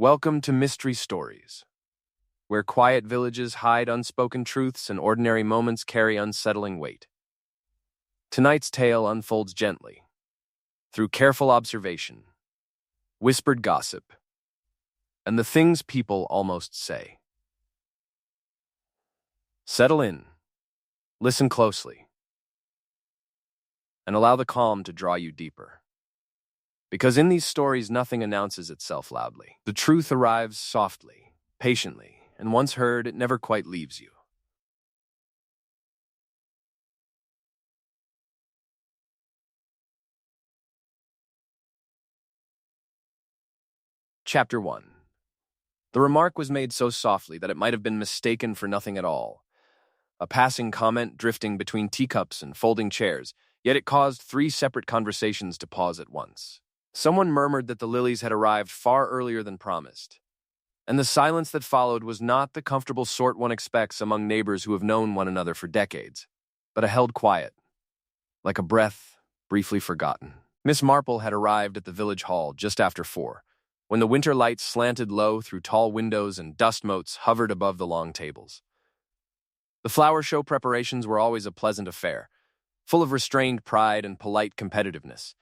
Welcome to Mystery Stories, where quiet villages hide unspoken truths and ordinary moments carry unsettling weight. Tonight's tale unfolds gently, through careful observation, whispered gossip, and the things people almost say. Settle in, listen closely, and allow the calm to draw you deeper. Because in these stories, nothing announces itself loudly. The truth arrives softly, patiently, and once heard, it never quite leaves you. Chapter 1. The remark was made so softly that it might have been mistaken for nothing at all. A passing comment drifting between teacups and folding chairs, yet it caused 3 separate conversations to pause at once. Someone murmured that the lilies had arrived far earlier than promised, and the silence that followed was not the comfortable sort one expects among neighbors who have known one another for decades, but a held quiet, like a breath briefly forgotten. Miss Marple had arrived at the village hall just after 4, when the winter lights slanted low through tall windows and dust motes hovered above the long tables. The flower show preparations were always a pleasant affair, full of restrained pride and polite competitiveness,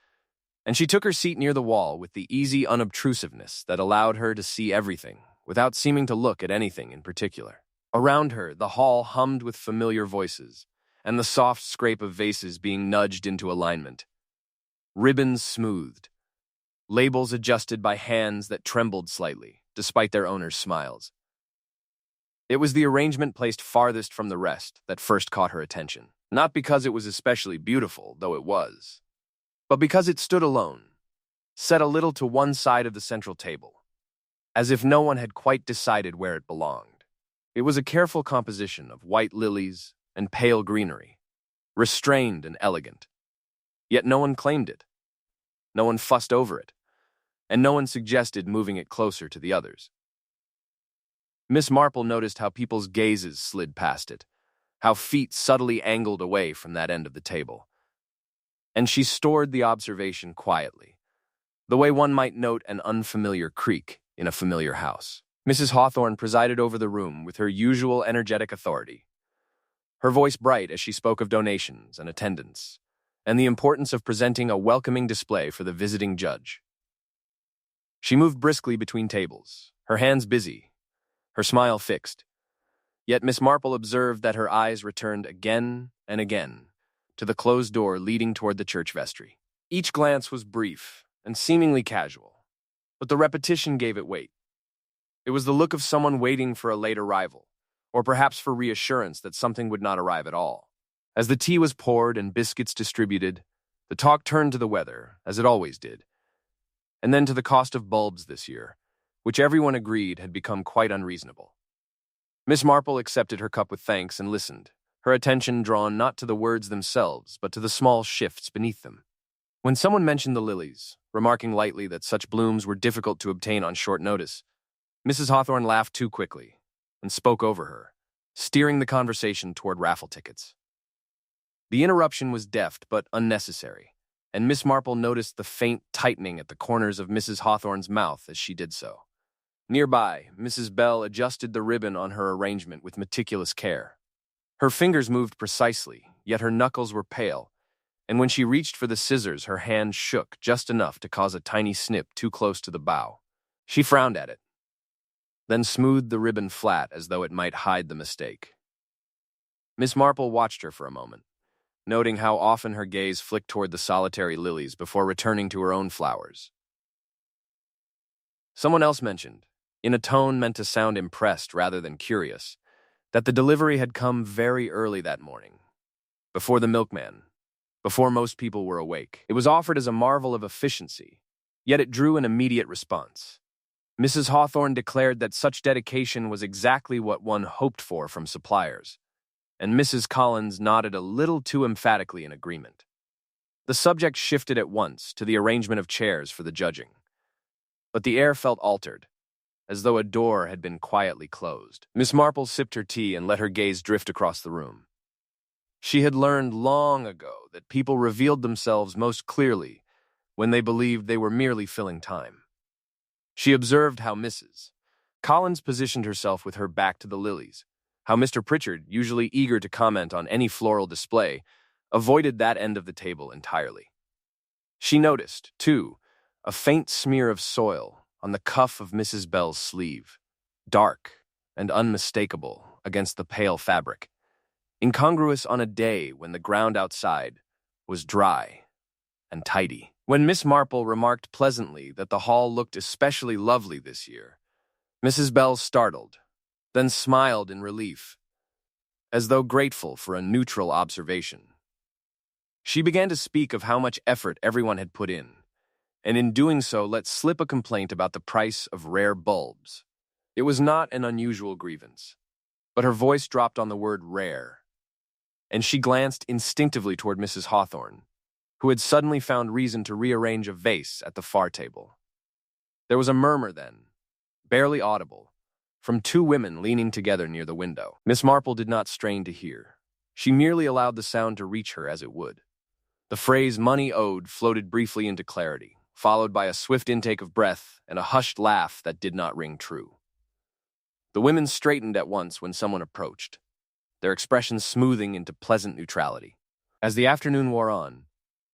and she took her seat near the wall with the easy unobtrusiveness that allowed her to see everything without seeming to look at anything in particular. Around her, the hall hummed with familiar voices, and the soft scrape of vases being nudged into alignment. Ribbons smoothed, labels adjusted by hands that trembled slightly, despite their owners' smiles. It was the arrangement placed farthest from the rest that first caught her attention, not because it was especially beautiful, though it was, but because it stood alone, set a little to one side of the central table, as if no one had quite decided where it belonged. It was a careful composition of white lilies and pale greenery, restrained and elegant. Yet no one claimed it, no one fussed over it, and no one suggested moving it closer to the others. Miss Marple noticed how people's gazes slid past it, how feet subtly angled away from that end of the table. And she stored the observation quietly, the way one might note an unfamiliar creak in a familiar house. Mrs. Hawthorne presided over the room with her usual energetic authority, her voice bright as she spoke of donations and attendance, and the importance of presenting a welcoming display for the visiting judge. She moved briskly between tables, her hands busy, her smile fixed. Yet Miss Marple observed that her eyes returned again and again to the closed door leading toward the church vestry. Each glance was brief and seemingly casual, but the repetition gave it weight. It was the look of someone waiting for a late arrival, or perhaps for reassurance that something would not arrive at all. As the tea was poured and biscuits distributed, the talk turned to the weather, as it always did, and then to the cost of bulbs this year, which everyone agreed had become quite unreasonable. Miss Marple accepted her cup with thanks and listened, her attention drawn not to the words themselves, but to the small shifts beneath them. When someone mentioned the lilies, remarking lightly that such blooms were difficult to obtain on short notice, Mrs. Hawthorne laughed too quickly and spoke over her, steering the conversation toward raffle tickets. The interruption was deft but unnecessary, and Miss Marple noticed the faint tightening at the corners of Mrs. Hawthorne's mouth as she did so. Nearby, Mrs. Bell adjusted the ribbon on her arrangement with meticulous care. Her fingers moved precisely, yet her knuckles were pale, and when she reached for the scissors, her hand shook just enough to cause a tiny snip too close to the bow. She frowned at it, then smoothed the ribbon flat as though it might hide the mistake. Miss Marple watched her for a moment, noting how often her gaze flicked toward the solitary lilies before returning to her own flowers. Someone else mentioned, in a tone meant to sound impressed rather than curious, that the delivery had come very early that morning, before the milkman, before most people were awake. It was offered as a marvel of efficiency, yet it drew an immediate response. Mrs. Hawthorne declared that such dedication was exactly what one hoped for from suppliers, and Mrs. Collins nodded a little too emphatically in agreement. The subject shifted at once to the arrangement of chairs for the judging, but the air felt altered, as though a door had been quietly closed. Miss Marple sipped her tea and let her gaze drift across the room. She had learned long ago that people revealed themselves most clearly when they believed they were merely filling time. She observed how Mrs. Collins positioned herself with her back to the lilies, how Mr. Pritchard, usually eager to comment on any floral display, avoided that end of the table entirely. She noticed, too, a faint smear of soil on the cuff of Mrs. Bell's sleeve, dark and unmistakable against the pale fabric, incongruous on a day when the ground outside was dry and tidy. When Miss Marple remarked pleasantly that the hall looked especially lovely this year, Mrs. Bell startled, then smiled in relief, as though grateful for a neutral observation. She began to speak of how much effort everyone had put in, and in doing so let slip a complaint about the price of rare bulbs. It was not an unusual grievance, but her voice dropped on the word rare, and she glanced instinctively toward Mrs. Hawthorne, who had suddenly found reason to rearrange a vase at the far table. There was a murmur then, barely audible, from two women leaning together near the window. Miss Marple did not strain to hear. She merely allowed the sound to reach her as it would. The phrase money owed floated briefly into clarity, followed by a swift intake of breath and a hushed laugh that did not ring true. The women straightened at once when someone approached, their expressions smoothing into pleasant neutrality. As the afternoon wore on,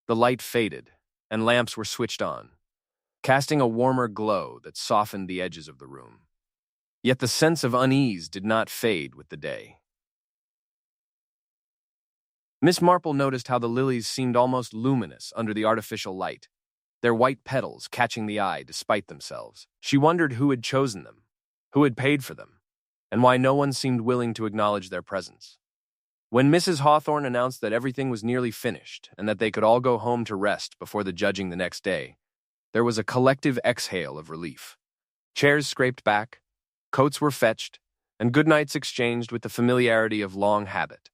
the light faded, and lamps were switched on, casting a warmer glow that softened the edges of the room. Yet the sense of unease did not fade with the day. Miss Marple noticed how the lilies seemed almost luminous under the artificial light, their white petals catching the eye despite themselves. She wondered who had chosen them, who had paid for them, and why no one seemed willing to acknowledge their presence. When Mrs. Hawthorne announced that everything was nearly finished and that they could all go home to rest before the judging the next day, there was a collective exhale of relief. Chairs scraped back, coats were fetched, and goodnights exchanged with the familiarity of long habit.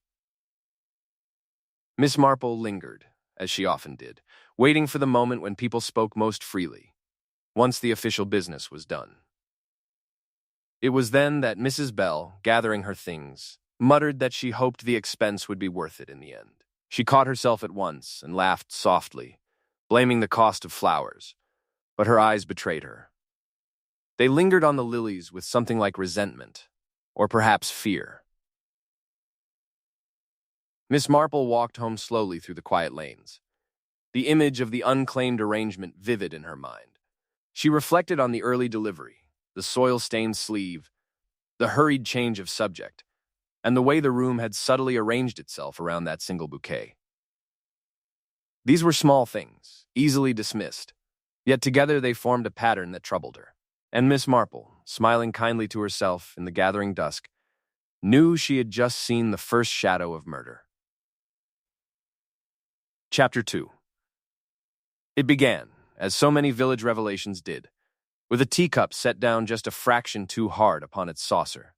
Miss Marple lingered, as she often did, waiting for the moment when people spoke most freely, once the official business was done. It was then that Mrs. Bell, gathering her things, muttered that she hoped the expense would be worth it in the end. She caught herself at once and laughed softly, blaming the cost of flowers, but her eyes betrayed her. They lingered on the lilies with something like resentment, or perhaps fear. Miss Marple walked home slowly through the quiet lanes, the image of the unclaimed arrangement vivid in her mind. She reflected on the early delivery, the soil-stained sleeve, the hurried change of subject, and the way the room had subtly arranged itself around that single bouquet. These were small things, easily dismissed, yet together they formed a pattern that troubled her. And Miss Marple, smiling kindly to herself in the gathering dusk, knew she had just seen the first shadow of murder. Chapter 2. It began, as so many village revelations did, with a teacup set down just a fraction too hard upon its saucer.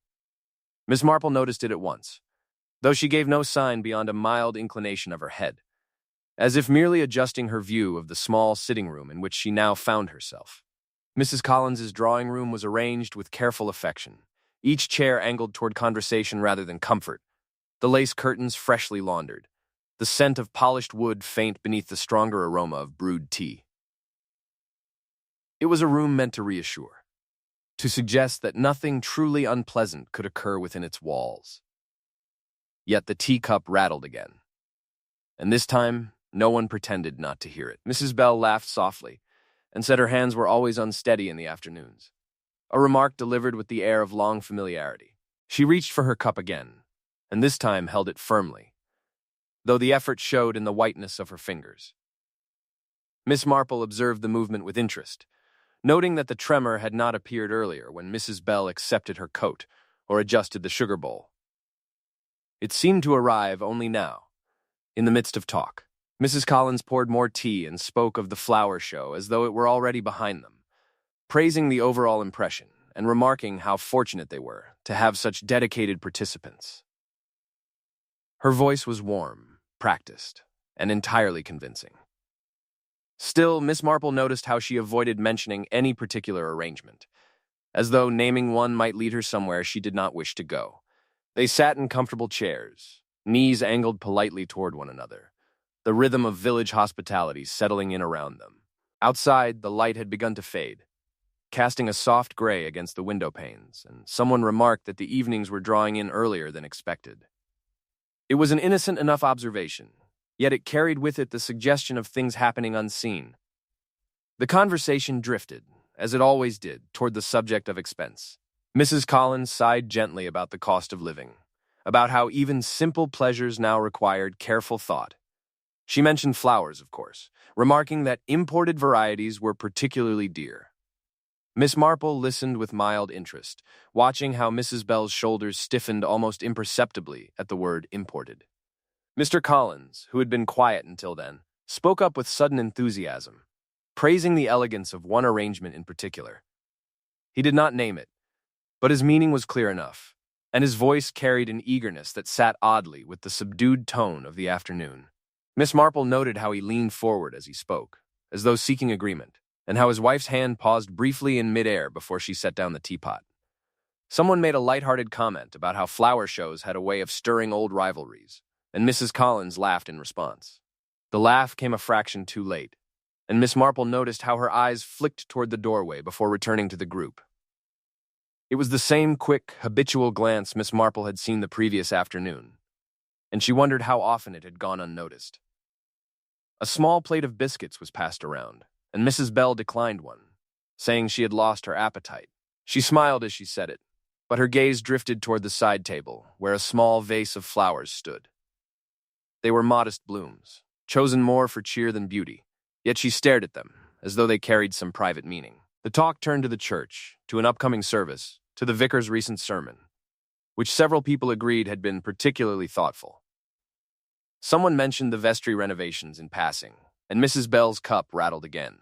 Miss Marple noticed it at once, though she gave no sign beyond a mild inclination of her head, as if merely adjusting her view of the small sitting room in which she now found herself. Mrs. Collins's drawing room was arranged with careful affection, each chair angled toward conversation rather than comfort, the lace curtains freshly laundered, the scent of polished wood faint beneath the stronger aroma of brewed tea. It was a room meant to reassure, to suggest that nothing truly unpleasant could occur within its walls. Yet the teacup rattled again, and this time no one pretended not to hear it. Mrs. Bell laughed softly and said her hands were always unsteady in the afternoons, a remark delivered with the air of long familiarity. She reached for her cup again, and this time held it firmly, though the effort showed in the whiteness of her fingers. Miss Marple observed the movement with interest, noting that the tremor had not appeared earlier when Mrs. Bell accepted her coat or adjusted the sugar bowl. It seemed to arrive only now, in the midst of talk. Mrs. Collins poured more tea and spoke of the flower show as though it were already behind them, praising the overall impression and remarking how fortunate they were to have such dedicated participants. Her voice was warm, practiced, and entirely convincing. Still, Miss Marple noticed how she avoided mentioning any particular arrangement, as though naming one might lead her somewhere she did not wish to go. They sat in comfortable chairs, knees angled politely toward one another, the rhythm of village hospitality settling in around them. Outside, the light had begun to fade, casting a soft gray against the window panes, and someone remarked that the evenings were drawing in earlier than expected. It was an innocent enough observation, yet it carried with it the suggestion of things happening unseen. The conversation drifted, as it always did, toward the subject of expense. Mrs. Collins sighed gently about the cost of living, about how even simple pleasures now required careful thought. She mentioned flowers, of course, remarking that imported varieties were particularly dear. Miss Marple listened with mild interest, watching how Mrs. Bell's shoulders stiffened almost imperceptibly at the word imported. Mr. Collins, who had been quiet until then, spoke up with sudden enthusiasm, praising the elegance of one arrangement in particular. He did not name it, but his meaning was clear enough, and his voice carried an eagerness that sat oddly with the subdued tone of the afternoon. Miss Marple noted how he leaned forward as he spoke, as though seeking agreement, and how his wife's hand paused briefly in midair before she set down the teapot. Someone made a light-hearted comment about how flower shows had a way of stirring old rivalries, and Mrs. Collins laughed in response. The laugh came a fraction too late, and Miss Marple noticed how her eyes flicked toward the doorway before returning to the group. It was the same quick, habitual glance Miss Marple had seen the previous afternoon, and she wondered how often it had gone unnoticed. A small plate of biscuits was passed around, and Mrs. Bell declined one, saying she had lost her appetite. She smiled as she said it, but her gaze drifted toward the side table, where a small vase of flowers stood. They were modest blooms, chosen more for cheer than beauty, yet she stared at them, as though they carried some private meaning. The talk turned to the church, to an upcoming service, to the vicar's recent sermon, which several people agreed had been particularly thoughtful. Someone mentioned the vestry renovations in passing, and Mrs. Bell's cup rattled again.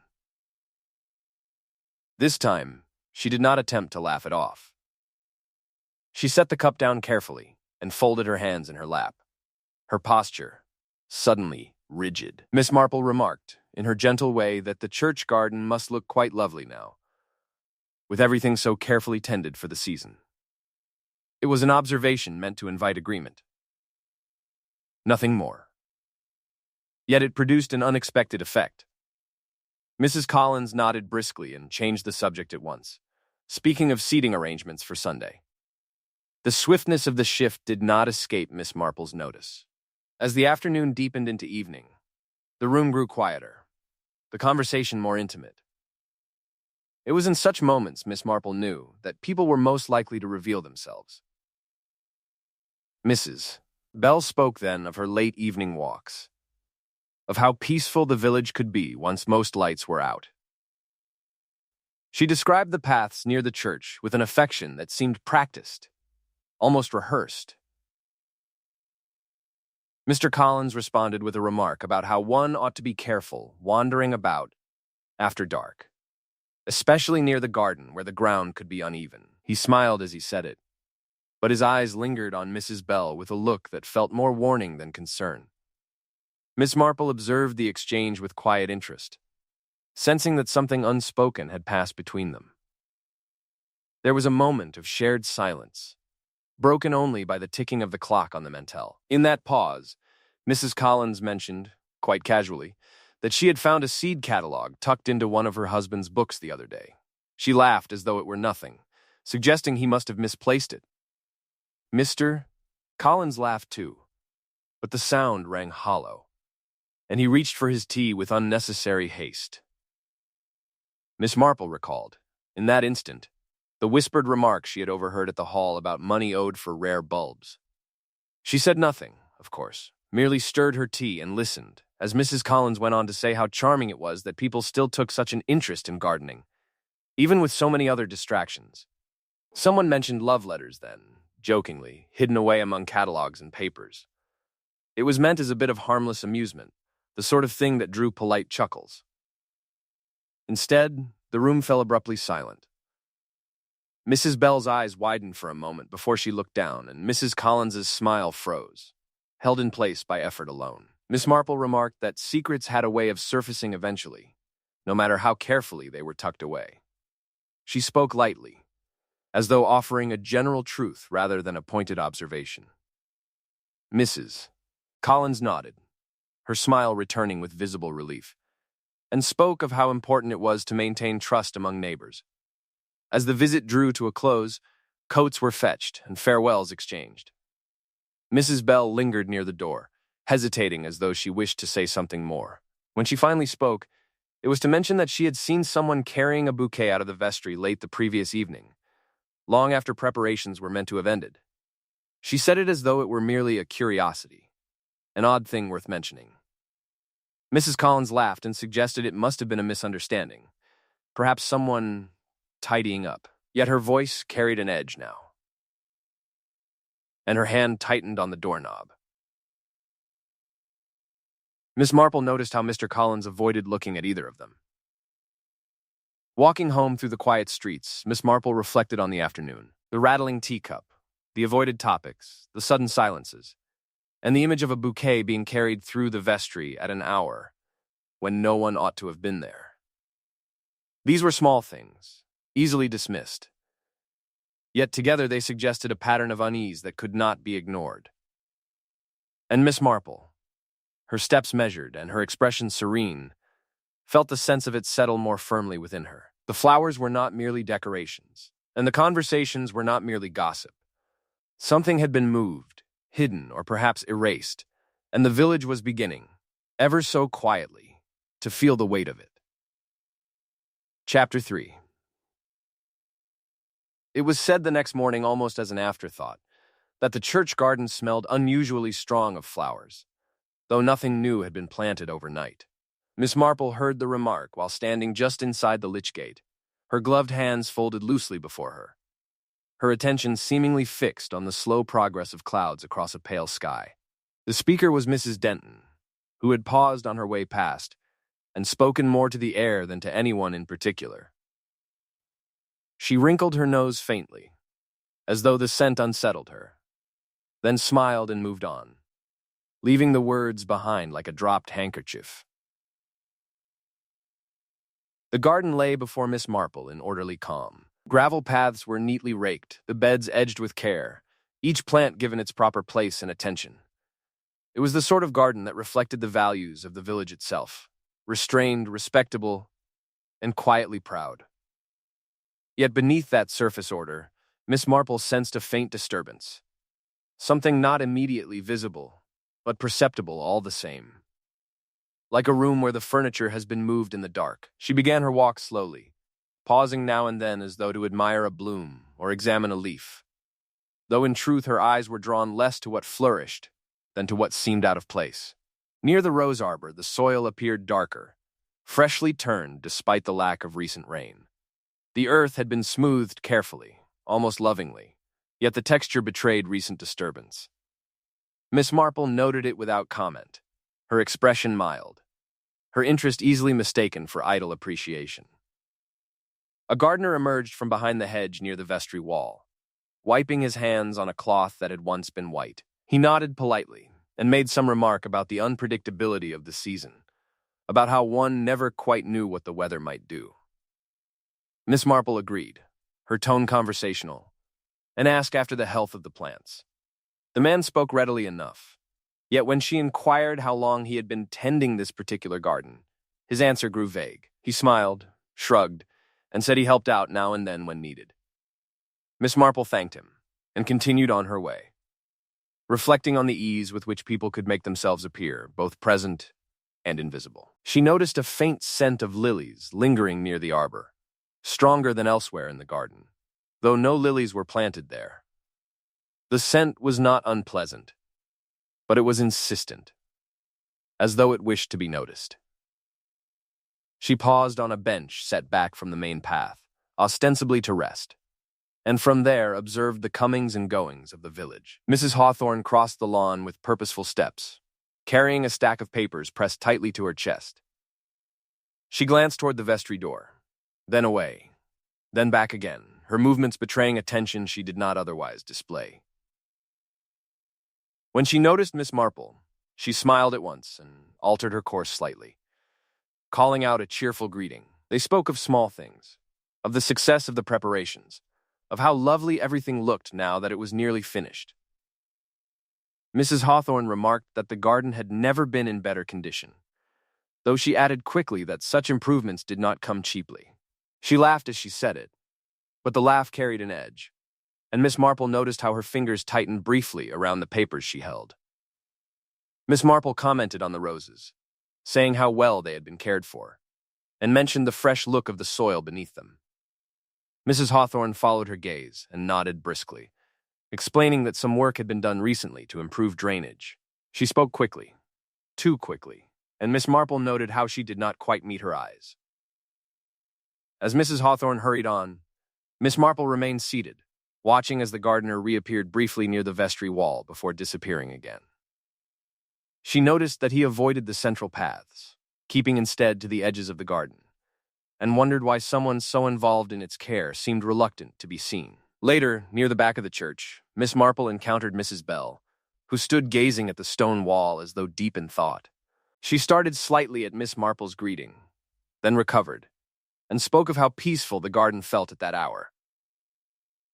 This time, she did not attempt to laugh it off. She set the cup down carefully and folded her hands in her lap, her posture suddenly rigid. Miss Marple remarked, in her gentle way, that the church garden must look quite lovely now, with everything so carefully tended for the season. It was an observation meant to invite agreement. Nothing more. Yet it produced an unexpected effect. Mrs. Collins nodded briskly and changed the subject at once, speaking of seating arrangements for Sunday. The swiftness of the shift did not escape Miss Marple's notice. As the afternoon deepened into evening, the room grew quieter, the conversation more intimate. It was in such moments Miss Marple knew that people were most likely to reveal themselves. Mrs. Bell spoke then of her late evening walks, of how peaceful the village could be once most lights were out. She described the paths near the church with an affection that seemed practiced, almost rehearsed. Mr. Collins responded with a remark about how one ought to be careful wandering about after dark, especially near the garden where the ground could be uneven. He smiled as he said it, but his eyes lingered on Mrs. Bell with a look that felt more warning than concern. Miss Marple observed the exchange with quiet interest, sensing that something unspoken had passed between them. There was a moment of shared silence, broken only by the ticking of the clock on the mantel. In that pause, Mrs. Collins mentioned, quite casually, that she had found a seed catalog tucked into one of her husband's books the other day. She laughed as though it were nothing, suggesting he must have misplaced it. Mr. Collins laughed too, but the sound rang hollow, and he reached for his tea with unnecessary haste. Miss Marple recalled, in that instant, the whispered remark she had overheard at the hall about money owed for rare bulbs. She said nothing, of course, merely stirred her tea and listened, as Mrs. Collins went on to say how charming it was that people still took such an interest in gardening, even with so many other distractions. Someone mentioned love letters then, jokingly, hidden away among catalogs and papers. It was meant as a bit of harmless amusement, the sort of thing that drew polite chuckles. Instead, the room fell abruptly silent. Mrs. Bell's eyes widened for a moment before she looked down, and Mrs. Collins's smile froze, held in place by effort alone. Miss Marple remarked that secrets had a way of surfacing eventually, no matter how carefully they were tucked away. She spoke lightly, as though offering a general truth rather than a pointed observation. Mrs. Collins nodded, her smile returning with visible relief, and spoke of how important it was to maintain trust among neighbors. As the visit drew to a close, coats were fetched and farewells exchanged. Mrs. Bell lingered near the door, hesitating as though she wished to say something more. When she finally spoke, it was to mention that she had seen someone carrying a bouquet out of the vestry late the previous evening, long after preparations were meant to have ended. She said it as though it were merely a curiosity, an odd thing worth mentioning. Mrs. Collins laughed and suggested it must have been a misunderstanding, perhaps someone tidying up. Yet her voice carried an edge now, and her hand tightened on the doorknob. Miss Marple noticed how Mr. Collins avoided looking at either of them. Walking home through the quiet streets, Miss Marple reflected on the afternoon, the rattling teacup, the avoided topics, the sudden silences, and the image of a bouquet being carried through the vestry at an hour when no one ought to have been there. These were small things, easily dismissed. Yet together they suggested a pattern of unease that could not be ignored. And Miss Marple, her steps measured and her expression serene, felt the sense of it settle more firmly within her. The flowers were not merely decorations, and the conversations were not merely gossip. Something had been moved, hidden, or perhaps erased, and the village was beginning, ever so quietly, to feel the weight of it. Chapter 3. It was said the next morning, almost as an afterthought, that the church garden smelled unusually strong of flowers, though nothing new had been planted overnight. Miss Marple heard the remark while standing just inside the lych gate, her gloved hands folded loosely before her, her attention seemingly fixed on the slow progress of clouds across a pale sky. The speaker was Mrs. Denton, who had paused on her way past and spoken more to the air than to anyone in particular. She wrinkled her nose faintly, as though the scent unsettled her, then smiled and moved on, leaving the words behind like a dropped handkerchief. The garden lay before Miss Marple in orderly calm. Gravel paths were neatly raked, the beds edged with care, each plant given its proper place and attention. It was the sort of garden that reflected the values of the village itself, restrained, respectable, and quietly proud. Yet beneath that surface order, Miss Marple sensed a faint disturbance, something not immediately visible, but perceptible all the same. Like a room where the furniture has been moved in the dark, she began her walk slowly, pausing now and then as though to admire a bloom or examine a leaf, though in truth her eyes were drawn less to what flourished than to what seemed out of place. Near the rose arbor, the soil appeared darker, freshly turned despite the lack of recent rain. The earth had been smoothed carefully, almost lovingly, yet the texture betrayed recent disturbance. Miss Marple noted it without comment, her expression mild, her interest easily mistaken for idle appreciation. A gardener emerged from behind the hedge near the vestry wall, wiping his hands on a cloth that had once been white. He nodded politely and made some remark about the unpredictability of the season, about how one never quite knew what the weather might do. Miss Marple agreed, her tone conversational, and asked after the health of the plants. The man spoke readily enough, yet when she inquired how long he had been tending this particular garden, his answer grew vague. He smiled, shrugged, and said he helped out now and then when needed. Miss Marple thanked him and continued on her way, reflecting on the ease with which people could make themselves appear, both present and invisible. She noticed a faint scent of lilies lingering near the arbor, stronger than elsewhere in the garden, though no lilies were planted there. The scent was not unpleasant, but it was insistent, as though it wished to be noticed. She paused on a bench set back from the main path, ostensibly to rest, and from there observed the comings and goings of the village. Mrs. Hawthorne crossed the lawn with purposeful steps, carrying a stack of papers pressed tightly to her chest. She glanced toward the vestry door, then away, then back again, her movements betraying attention she did not otherwise display. When she noticed Miss Marple, she smiled at once and altered her course slightly, calling out a cheerful greeting. They spoke of small things, of the success of the preparations, of how lovely everything looked now that it was nearly finished. Mrs. Hawthorne remarked that the garden had never been in better condition, though she added quickly that such improvements did not come cheaply. She laughed as she said it, But the laugh carried an edge, and Miss Marple noticed how her fingers tightened briefly around the papers she held. Miss Marple commented on the roses, saying how well they had been cared for, and mentioned the fresh look of the soil beneath them. Mrs. Hawthorne followed her gaze and nodded briskly, explaining that some work had been done recently to improve drainage. She spoke quickly, too quickly, and Miss Marple noted how she did not quite meet her eyes. As Mrs. Hawthorne hurried on, Miss Marple remained seated, watching as the gardener reappeared briefly near the vestry wall before disappearing again. She noticed that he avoided the central paths, keeping instead to the edges of the garden, and wondered why someone so involved in its care seemed reluctant to be seen. Later, near the back of the church, Miss Marple encountered Mrs. Bell, who stood gazing at the stone wall as though deep in thought. She started slightly at Miss Marple's greeting, then recovered, and spoke of how peaceful the garden felt at that hour.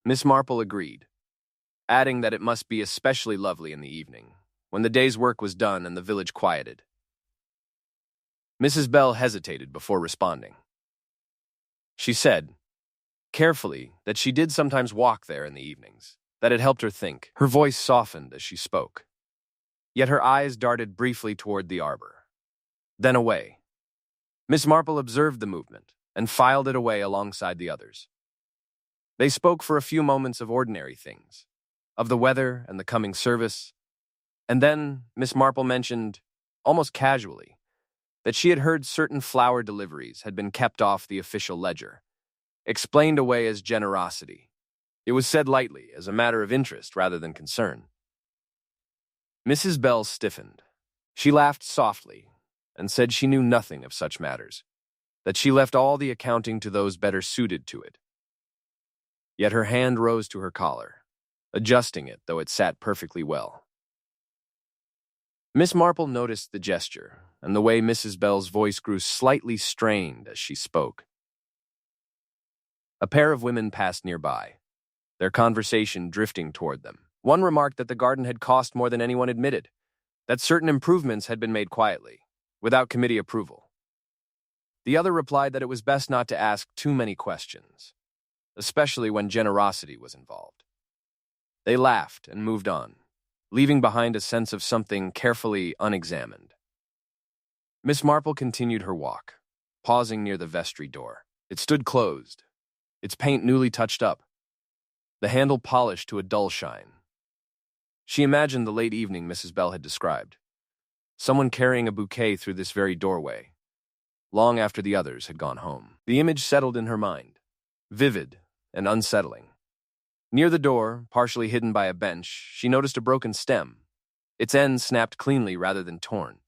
Miss Marple agreed, adding that it must be especially lovely in the evening, when the day's work was done and the village quieted. Mrs. Bell hesitated before responding. She said, carefully, that she did sometimes walk there in the evenings, that it helped her think. Her voice softened as she spoke, yet her eyes darted briefly toward the arbor, then away. Miss Marple observed the movement and filed it away alongside the others. They spoke for a few moments of ordinary things, of the weather and the coming service, and then Miss Marple mentioned, almost casually, that she had heard certain flower deliveries had been kept off the official ledger, explained away as generosity. It was said lightly, as a matter of interest rather than concern. Mrs. Bell stiffened. She laughed softly and said she knew nothing of such matters, that she left all the accounting to those better suited to it. Yet her hand rose to her collar, adjusting it, though it sat perfectly well. Miss Marple noticed the gesture and the way Mrs. Bell's voice grew slightly strained as she spoke. A pair of women passed nearby, their conversation drifting toward them. One remarked that the garden had cost more than anyone admitted, that certain improvements had been made quietly, without committee approval. The other replied that it was best not to ask too many questions, especially when generosity was involved. They laughed and moved on, leaving behind a sense of something carefully unexamined. Miss Marple continued her walk, pausing near the vestry door. It stood closed, its paint newly touched up, the handle polished to a dull shine. She imagined the late evening Mrs. Bell had described, someone carrying a bouquet through this very doorway, long after the others had gone home. The image settled in her mind, vivid and unsettling. Near the door, partially hidden by a bench, she noticed a broken stem, its end snapped cleanly rather than torn.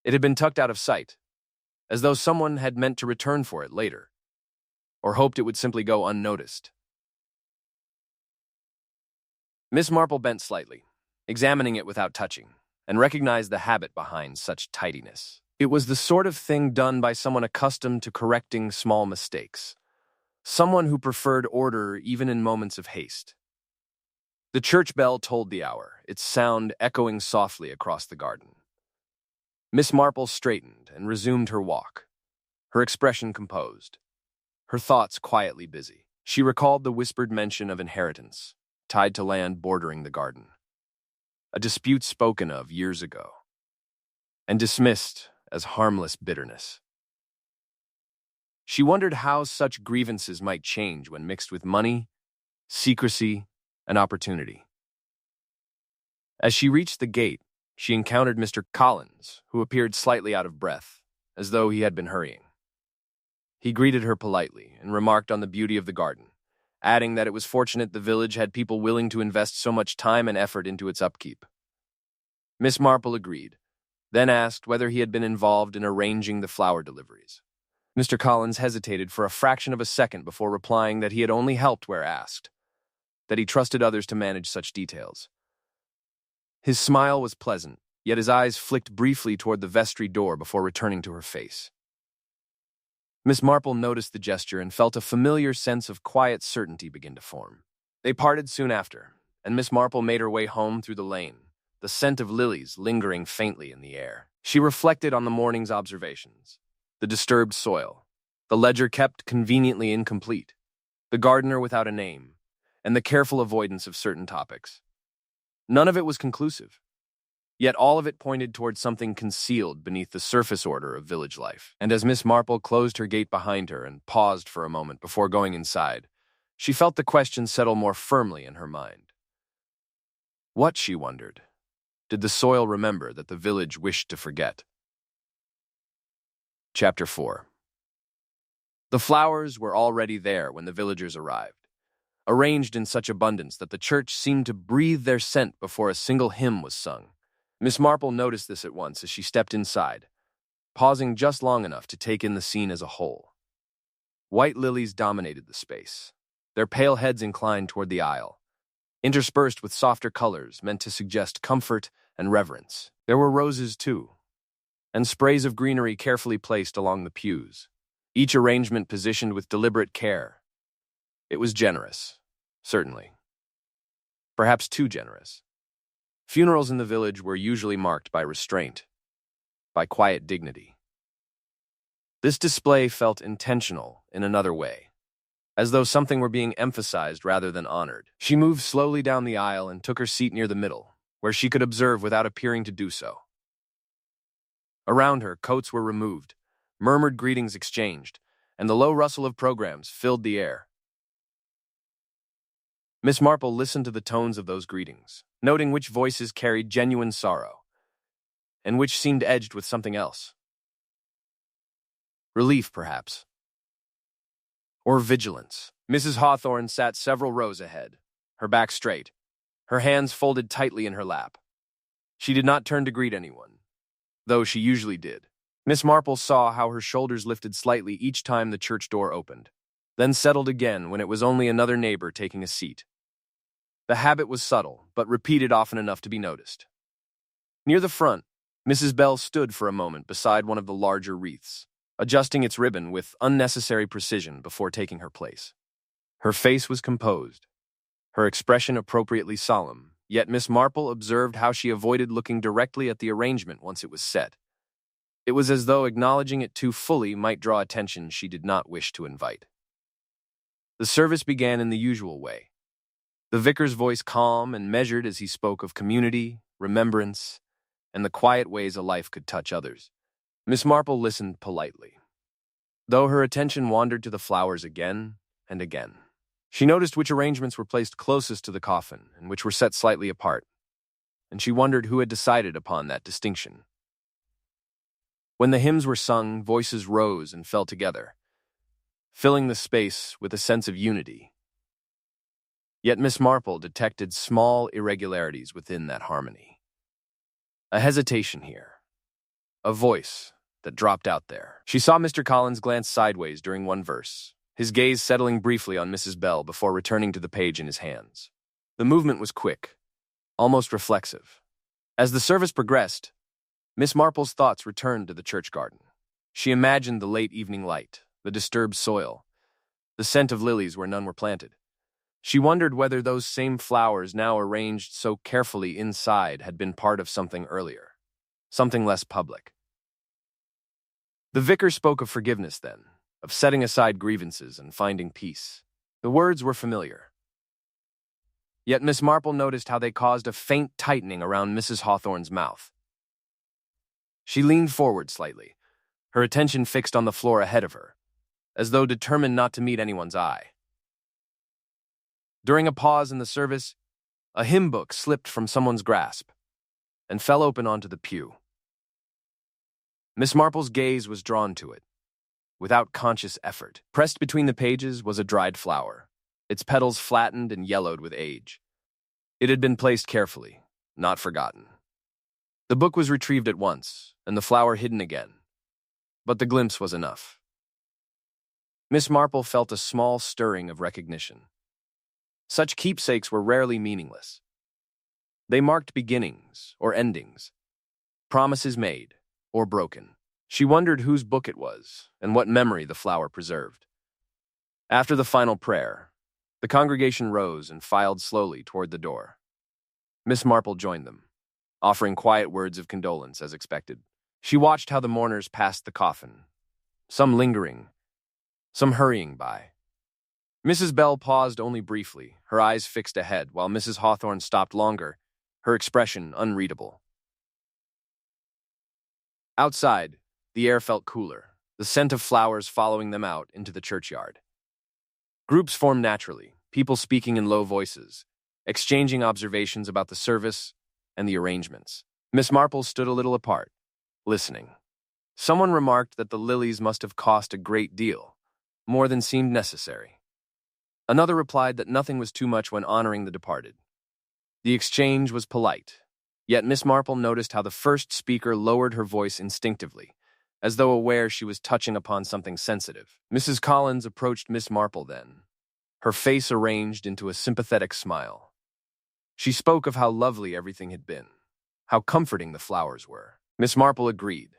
It had been tucked out of sight, as though someone had meant to return for it later, or hoped it would simply go unnoticed. Miss Marple bent slightly, examining it without touching, and recognized the habit behind such tidiness. It was the sort of thing done by someone accustomed to correcting small mistakes, someone who preferred order even in moments of haste. The church bell tolled the hour, its sound echoing softly across the garden. Miss Marple straightened and resumed her walk, her expression composed, her thoughts quietly busy. She recalled the whispered mention of inheritance, tied to land bordering the garden, a dispute spoken of years ago, and dismissed as harmless bitterness. She wondered how such grievances might change when mixed with money, secrecy, and opportunity. As she reached the gate, she encountered Mr. Collins, who appeared slightly out of breath, as though he had been hurrying. He greeted her politely and remarked on the beauty of the garden, adding that it was fortunate the village had people willing to invest so much time and effort into its upkeep. Miss Marple agreed, then asked whether he had been involved in arranging the flower deliveries. Mr. Collins hesitated for a fraction of a second before replying that he had only helped where asked, that he trusted others to manage such details. His smile was pleasant, yet his eyes flicked briefly toward the vestry door before returning to her face. Miss Marple noticed the gesture and felt a familiar sense of quiet certainty begin to form. They parted soon after, and Miss Marple made her way home through the lane, the scent of lilies lingering faintly in the air. She reflected on the morning's observations, the disturbed soil, the ledger kept conveniently incomplete, the gardener without a name, and the careful avoidance of certain topics. None of it was conclusive, yet all of it pointed towards something concealed beneath the surface order of village life. And as Miss Marple closed her gate behind her and paused for a moment before going inside, she felt the question settle more firmly in her mind. What, she wondered, did the soil remember that the village wished to forget? Chapter 4. The flowers were already there when the villagers arrived, arranged in such abundance that the church seemed to breathe their scent before a single hymn was sung. Miss Marple noticed this at once as she stepped inside, pausing just long enough to take in the scene as a whole. White lilies dominated the space, their pale heads inclined toward the aisle, interspersed with softer colors meant to suggest comfort and reverence. There were roses, too, and sprays of greenery carefully placed along the pews, each arrangement positioned with deliberate care. It was generous, certainly. Perhaps too generous. Funerals in the village were usually marked by restraint, by quiet dignity. This display felt intentional in another way, as though something were being emphasized rather than honored. She moved slowly down the aisle and took her seat near the middle, where she could observe without appearing to do so. Around her, coats were removed, murmured greetings exchanged, and the low rustle of programs filled the air. Miss Marple listened to the tones of those greetings, noting which voices carried genuine sorrow, and which seemed edged with something else. Relief, perhaps. Or vigilance. Mrs. Hawthorne sat several rows ahead, her back straight, her hands folded tightly in her lap. She did not turn to greet anyone, though she usually did. Miss Marple saw how her shoulders lifted slightly each time the church door opened, then settled again when it was only another neighbor taking a seat. The habit was subtle, but repeated often enough to be noticed. Near the front, Mrs. Bell stood for a moment beside one of the larger wreaths, adjusting its ribbon with unnecessary precision before taking her place. Her face was composed, her expression appropriately solemn, yet Miss Marple observed how she avoided looking directly at the arrangement once it was set. It was as though acknowledging it too fully might draw attention she did not wish to invite. The service began in the usual way, the vicar's voice calm and measured as he spoke of community, remembrance, and the quiet ways a life could touch others. Miss Marple listened politely, though her attention wandered to the flowers again and again. She noticed which arrangements were placed closest to the coffin and which were set slightly apart, and she wondered who had decided upon that distinction. When the hymns were sung, voices rose and fell together, filling the space with a sense of unity. Yet Miss Marple detected small irregularities within that harmony. A hesitation here, a voice that dropped out there. She saw Mr. Collins glance sideways during one verse, his gaze settling briefly on Mrs. Bell before returning to the page in his hands. The movement was quick, almost reflexive. As the service progressed, Miss Marple's thoughts returned to the church garden. She imagined the late evening light, the disturbed soil, the scent of lilies where none were planted. She wondered whether those same flowers now arranged so carefully inside had been part of something earlier, something less public. The vicar spoke of forgiveness then, of setting aside grievances and finding peace. The words were familiar. Yet Miss Marple noticed how they caused a faint tightening around Mrs. Hawthorne's mouth. She leaned forward slightly, her attention fixed on the floor ahead of her, as though determined not to meet anyone's eye. During a pause in the service, a hymn book slipped from someone's grasp and fell open onto the pew. Miss Marple's gaze was drawn to it, without conscious effort. Pressed between the pages was a dried flower, its petals flattened and yellowed with age. It had been placed carefully, not forgotten. The book was retrieved at once, and the flower hidden again, but the glimpse was enough. Miss Marple felt a small stirring of recognition. Such keepsakes were rarely meaningless. They marked beginnings or endings, promises made or broken. She wondered whose book it was and what memory the flower preserved. After the final prayer, the congregation rose and filed slowly toward the door. Miss Marple joined them, offering quiet words of condolence as expected. She watched how the mourners passed the coffin, some lingering, some hurrying by. Mrs. Bell paused only briefly, her eyes fixed ahead, while Mrs. Hawthorne stopped longer, her expression unreadable. Outside, the air felt cooler, the scent of flowers following them out into the churchyard. Groups formed naturally, people speaking in low voices, exchanging observations about the service and the arrangements. Miss Marple stood a little apart, listening. Someone remarked that the lilies must have cost a great deal, more than seemed necessary. Another replied that nothing was too much when honoring the departed. The exchange was polite, yet Miss Marple noticed how the first speaker lowered her voice instinctively, as though aware she was touching upon something sensitive. Mrs. Collins approached Miss Marple then, her face arranged into a sympathetic smile. She spoke of how lovely everything had been, how comforting the flowers were. Miss Marple agreed,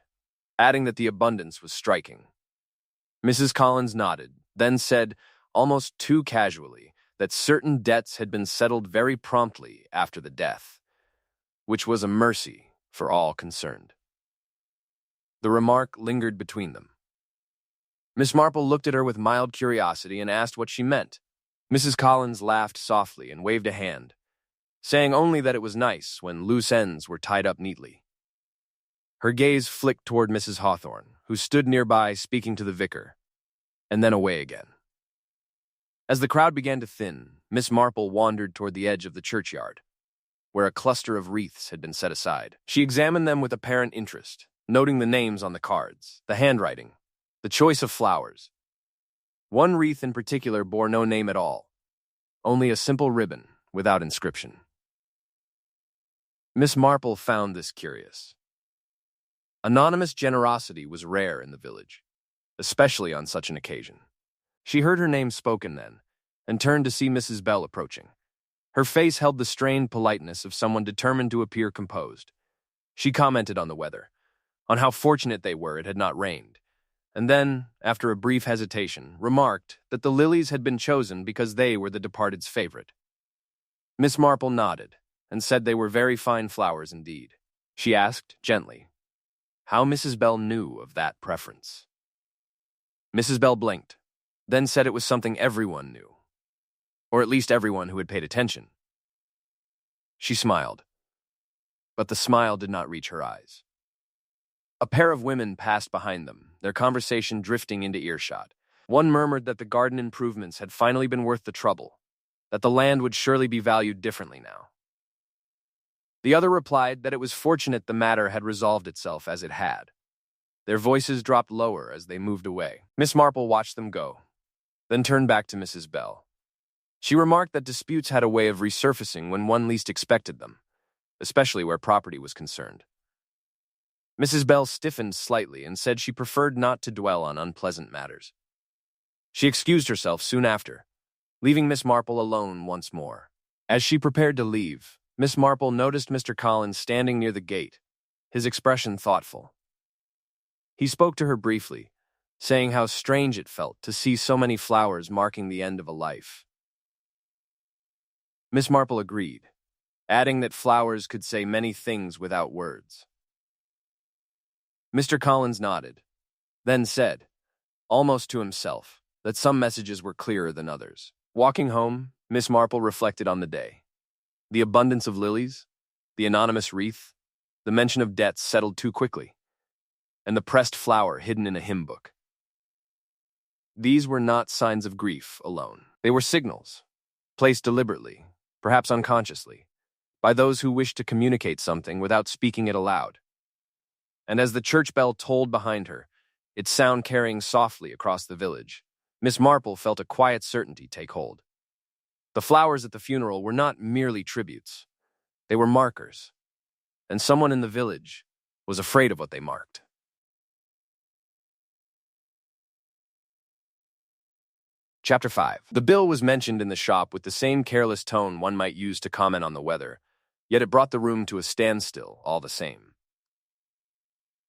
adding that the abundance was striking. Mrs. Collins nodded, then said, almost too casually, that certain debts had been settled very promptly after the death, which was a mercy for all concerned. The remark lingered between them. Miss Marple looked at her with mild curiosity and asked what she meant. Mrs. Collins laughed softly and waved a hand, saying only that it was nice when loose ends were tied up neatly. Her gaze flicked toward Mrs. Hawthorne, who stood nearby speaking to the vicar, and then away again. As the crowd began to thin, Miss Marple wandered toward the edge of the churchyard, where a cluster of wreaths had been set aside. She examined them with apparent interest, noting the names on the cards, the handwriting, the choice of flowers. One wreath in particular bore no name at all, only a simple ribbon without inscription. Miss Marple found this curious. Anonymous generosity was rare in the village, especially on such an occasion. She heard her name spoken then, and turned to see Mrs. Bell approaching. Her face held the strained politeness of someone determined to appear composed. She commented on the weather, on how fortunate they were it had not rained, and then, after a brief hesitation, remarked that the lilies had been chosen because they were the departed's favorite. Miss Marple nodded, and said they were very fine flowers indeed. She asked, gently, how Mrs. Bell knew of that preference. Mrs. Bell blinked, then said it was something everyone knew, or at least everyone who had paid attention. She smiled, but the smile did not reach her eyes. A pair of women passed behind them, their conversation drifting into earshot. One murmured that the garden improvements had finally been worth the trouble, that the land would surely be valued differently now. The other replied that it was fortunate the matter had resolved itself as it had. Their voices dropped lower as they moved away. Miss Marple watched them go, then turned back to Mrs. Bell. She remarked that disputes had a way of resurfacing when one least expected them, especially where property was concerned. Mrs. Bell stiffened slightly and said she preferred not to dwell on unpleasant matters. She excused herself soon after, leaving Miss Marple alone once more. As she prepared to leave, Miss Marple noticed Mr. Collins standing near the gate, his expression thoughtful. He spoke to her briefly, saying how strange it felt to see so many flowers marking the end of a life. Miss Marple agreed, adding that flowers could say many things without words. Mr. Collins nodded, then said, almost to himself, that some messages were clearer than others. Walking home, Miss Marple reflected on the day. The abundance of lilies, the anonymous wreath, the mention of debts settled too quickly, and the pressed flower hidden in a hymn book. These were not signs of grief alone. They were signals, placed deliberately, perhaps unconsciously, by those who wished to communicate something without speaking it aloud. And as the church bell tolled behind her, its sound carrying softly across the village, Miss Marple felt a quiet certainty take hold. The flowers at the funeral were not merely tributes. They were markers, and someone in the village was afraid of what they marked. Chapter 5. The bill was mentioned in the shop with the same careless tone one might use to comment on the weather, yet it brought the room to a standstill all the same.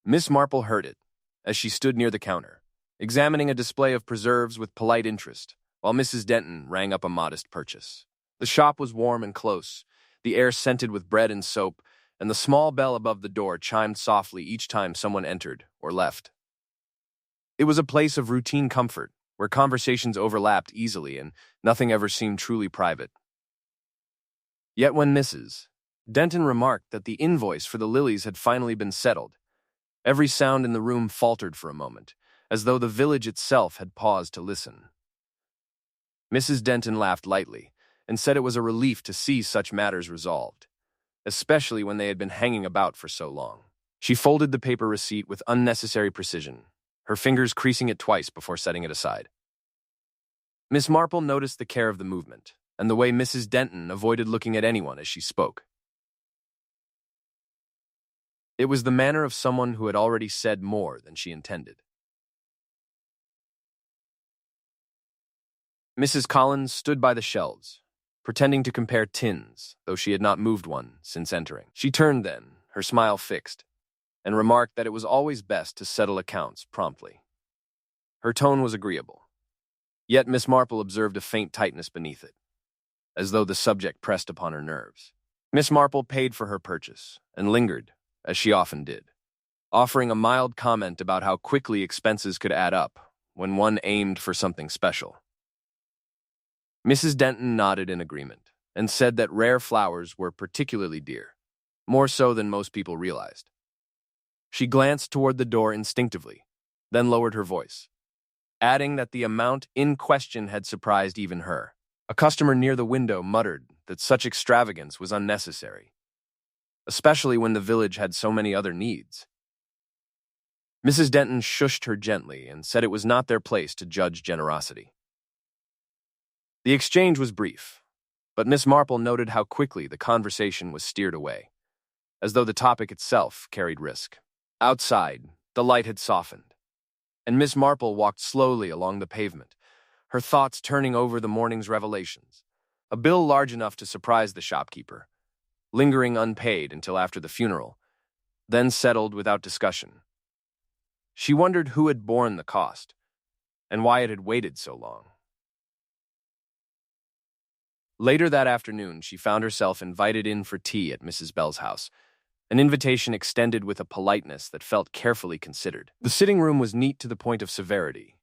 Miss Marple heard it, as she stood near the counter, examining a display of preserves with polite interest, while Mrs. Denton rang up a modest purchase. The shop was warm and close, the air scented with bread and soap, and the small bell above the door chimed softly each time someone entered or left. It was a place of routine comfort, where conversations overlapped easily and nothing ever seemed truly private. Yet when Mrs. Denton remarked that the invoice for the lilies had finally been settled, every sound in the room faltered for a moment, as though the village itself had paused to listen. Mrs. Denton laughed lightly and said it was a relief to see such matters resolved, especially when they had been hanging about for so long. She folded the paper receipt with unnecessary precision, her fingers creasing it twice before setting it aside. Miss Marple noticed the care of the movement, and the way Mrs. Denton avoided looking at anyone as she spoke. It was the manner of someone who had already said more than she intended. Mrs. Collins stood by the shelves, pretending to compare tins, though she had not moved one since entering. She turned then, her smile fixed, and remarked that it was always best to settle accounts promptly. Her tone was agreeable, yet Miss Marple observed a faint tightness beneath it, as though the subject pressed upon her nerves. Miss Marple paid for her purchase and lingered, as she often did, offering a mild comment about how quickly expenses could add up when one aimed for something special. Mrs. Denton nodded in agreement and said that rare flowers were particularly dear, more so than most people realized. She glanced toward the door instinctively, then lowered her voice, adding that the amount in question had surprised even her. A customer near the window muttered that such extravagance was unnecessary, especially when the village had so many other needs. Mrs. Denton shushed her gently and said it was not their place to judge generosity. The exchange was brief, but Miss Marple noted how quickly the conversation was steered away, as though the topic itself carried risk. Outside, the light had softened, and Miss Marple walked slowly along the pavement, her thoughts turning over the morning's revelations. A bill large enough to surprise the shopkeeper, lingering unpaid until after the funeral, then settled without discussion. She wondered who had borne the cost, and why it had waited so long. Later that afternoon, she found herself invited in for tea at Mrs. Bell's house, an invitation extended with a politeness that felt carefully considered. The sitting room was neat to the point of severity,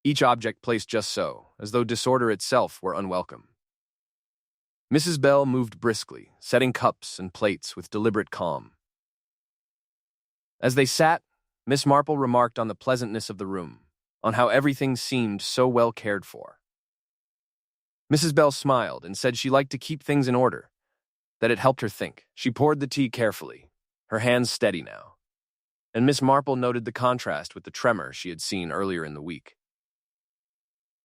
each object placed just so, as though disorder itself were unwelcome. Mrs. Bell moved briskly, setting cups and plates with deliberate calm. As they sat, Miss Marple remarked on the pleasantness of the room, on how everything seemed so well cared for. Mrs. Bell smiled and said she liked to keep things in order, that it helped her think. She poured the tea carefully, her hands steady now, and Miss Marple noted the contrast with the tremor she had seen earlier in the week.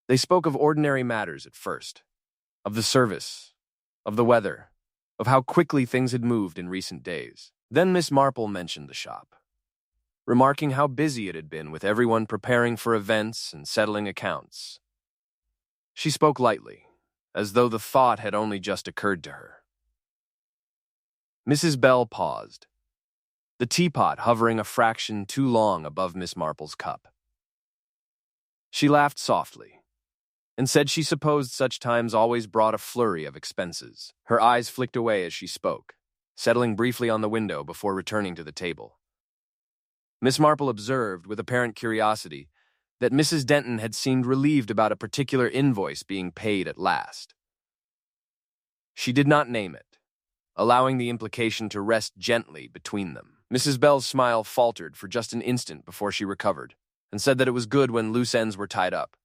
They spoke of ordinary matters at first, of the service, of the weather, of how quickly things had moved in recent days. Then Miss Marple mentioned the shop, remarking how busy it had been with everyone preparing for events and settling accounts. She spoke lightly, as though the thought had only just occurred to her. Mrs. Bell paused, the teapot hovering a fraction too long above Miss Marple's cup. She laughed softly, and said she supposed such times always brought a flurry of expenses. Her eyes flicked away as she spoke, settling briefly on the window before returning to the table. Miss Marple observed, with apparent curiosity, that Mrs. Denton had seemed relieved about a particular invoice being paid at last. She did not name it, allowing the implication to rest gently between them. Mrs. Bell's smile faltered for just an instant before she recovered, and said that it was good when loose ends were tied up.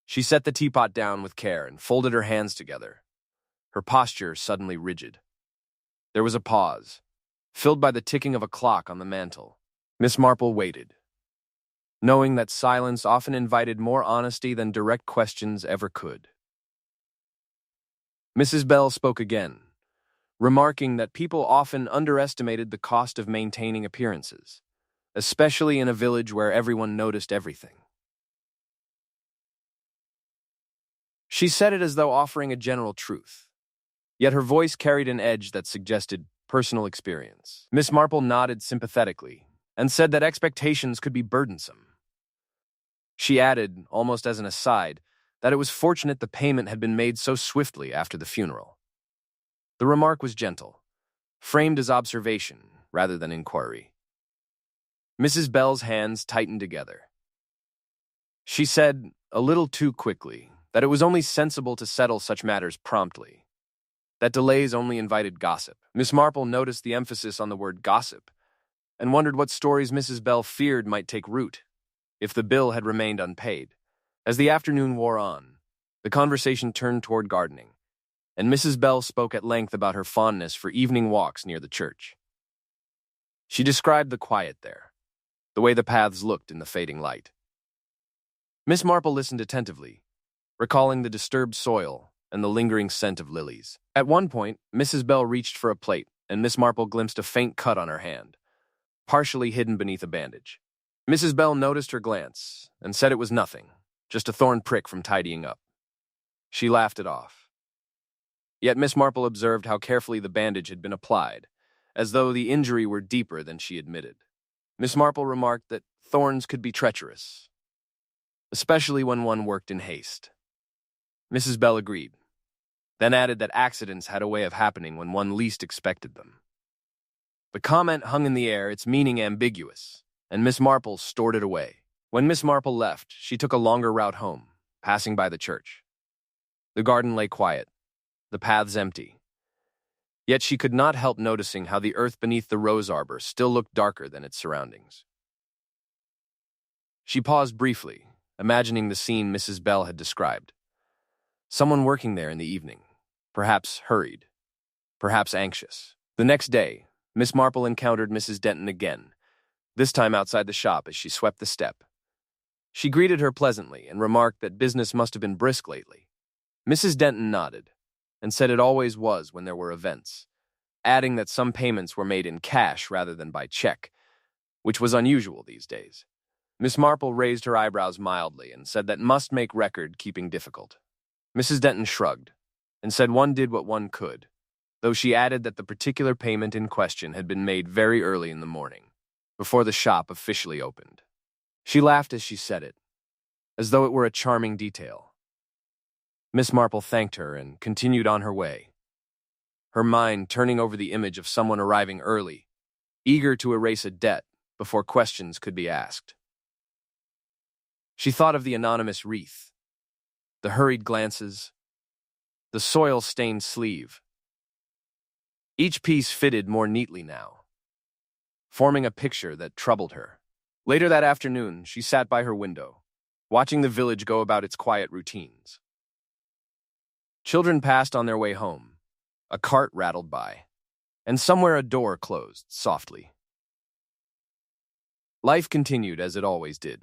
She set the teapot down with care and folded her hands together, her posture suddenly rigid. There was a pause, filled by the ticking of a clock on the mantel. Miss Marple waited, knowing that silence often invited more honesty than direct questions ever could. Mrs. Bell spoke again, remarking that people often underestimated the cost of maintaining appearances, especially in a village where everyone noticed everything. She said it as though offering a general truth, yet her voice carried an edge that suggested personal experience. Miss Marple nodded sympathetically and said that expectations could be burdensome. She added, almost as an aside, that it was fortunate the payment had been made so swiftly after the funeral. The remark was gentle, framed as observation rather than inquiry. Mrs. Bell's hands tightened together. She said, a little too quickly that it was only sensible to settle such matters promptly, that delays only invited gossip. Miss Marple noticed the emphasis on the word gossip and wondered what stories Mrs. Bell feared might take root if the bill had remained unpaid. As the afternoon wore on, the conversation turned toward gardening, and Mrs. Bell spoke at length about her fondness for evening walks near the church. She described the quiet there, the way the paths looked in the fading light. Miss Marple listened attentively, recalling the disturbed soil and the lingering scent of lilies. At one point, Mrs. Bell reached for a plate, and Miss Marple glimpsed a faint cut on her hand, partially hidden beneath a bandage. Mrs. Bell noticed her glance and said it was nothing, just a thorn prick from tidying up. She laughed it off. Yet Miss Marple observed how carefully the bandage had been applied, as though the injury were deeper than she admitted. Miss Marple remarked that thorns could be treacherous, especially when one worked in haste. Mrs. Bell agreed, then added that accidents had a way of happening when one least expected them. The comment hung in the air, its meaning ambiguous, and Miss Marple stored it away. When Miss Marple left, she took a longer route home, passing by the church. The garden lay quiet, the paths empty. Yet she could not help noticing how the earth beneath the rose arbor still looked darker than its surroundings. She paused briefly, imagining the scene Mrs. Bell had described. Someone working there in the evening, perhaps hurried, perhaps anxious. The next day, Miss Marple encountered Mrs. Denton again, this time outside the shop as she swept the step. She greeted her pleasantly and remarked that business must have been brisk lately. Mrs. Denton nodded and said it always was when there were events, adding that some payments were made in cash rather than by check, which was unusual these days. Miss Marple raised her eyebrows mildly and said that must make record-keeping difficult. Mrs. Denton shrugged and said one did what one could, though she added that the particular payment in question had been made very early in the morning, before the shop officially opened. She laughed as she said it, as though it were a charming detail. Miss Marple thanked her and continued on her way, her mind turning over the image of someone arriving early, eager to erase a debt before questions could be asked. She thought of the anonymous wreath, the hurried glances, the soil-stained sleeve. Each piece fitted more neatly now, forming a picture that troubled her. Later that afternoon, she sat by her window, watching the village go about its quiet routines. Children passed on their way home, a cart rattled by, and somewhere a door closed softly. Life continued as it always did,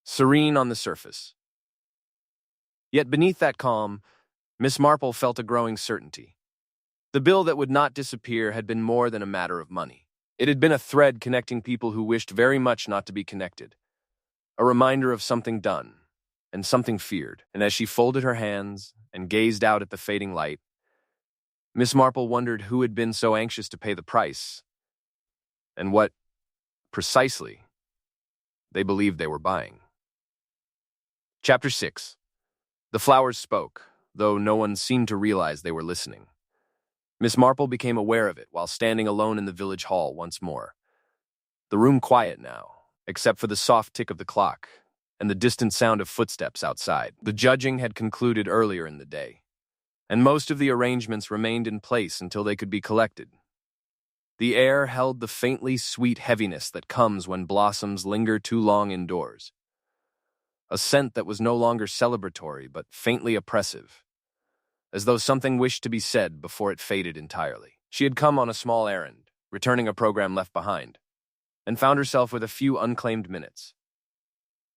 serene on the surface. Yet beneath that calm, Miss Marple felt a growing certainty. The bill that would not disappear had been more than a matter of money. It had been a thread connecting people who wished very much not to be connected, a reminder of something done and something feared. And as she folded her hands and gazed out at the fading light, Miss Marple wondered who had been so anxious to pay the price and what, precisely, they believed they were buying. Chapter 6. The flowers spoke, though no one seemed to realize they were listening. Miss Marple became aware of it while standing alone in the village hall once more. The room quiet now, except for the soft tick of the clock and the distant sound of footsteps outside. The judging had concluded earlier in the day, and most of the arrangements remained in place until they could be collected. The air held the faintly sweet heaviness that comes when blossoms linger too long indoors, a scent that was no longer celebratory but faintly oppressive, as though something wished to be said before it faded entirely. She had come on a small errand, returning a program left behind, and found herself with a few unclaimed minutes.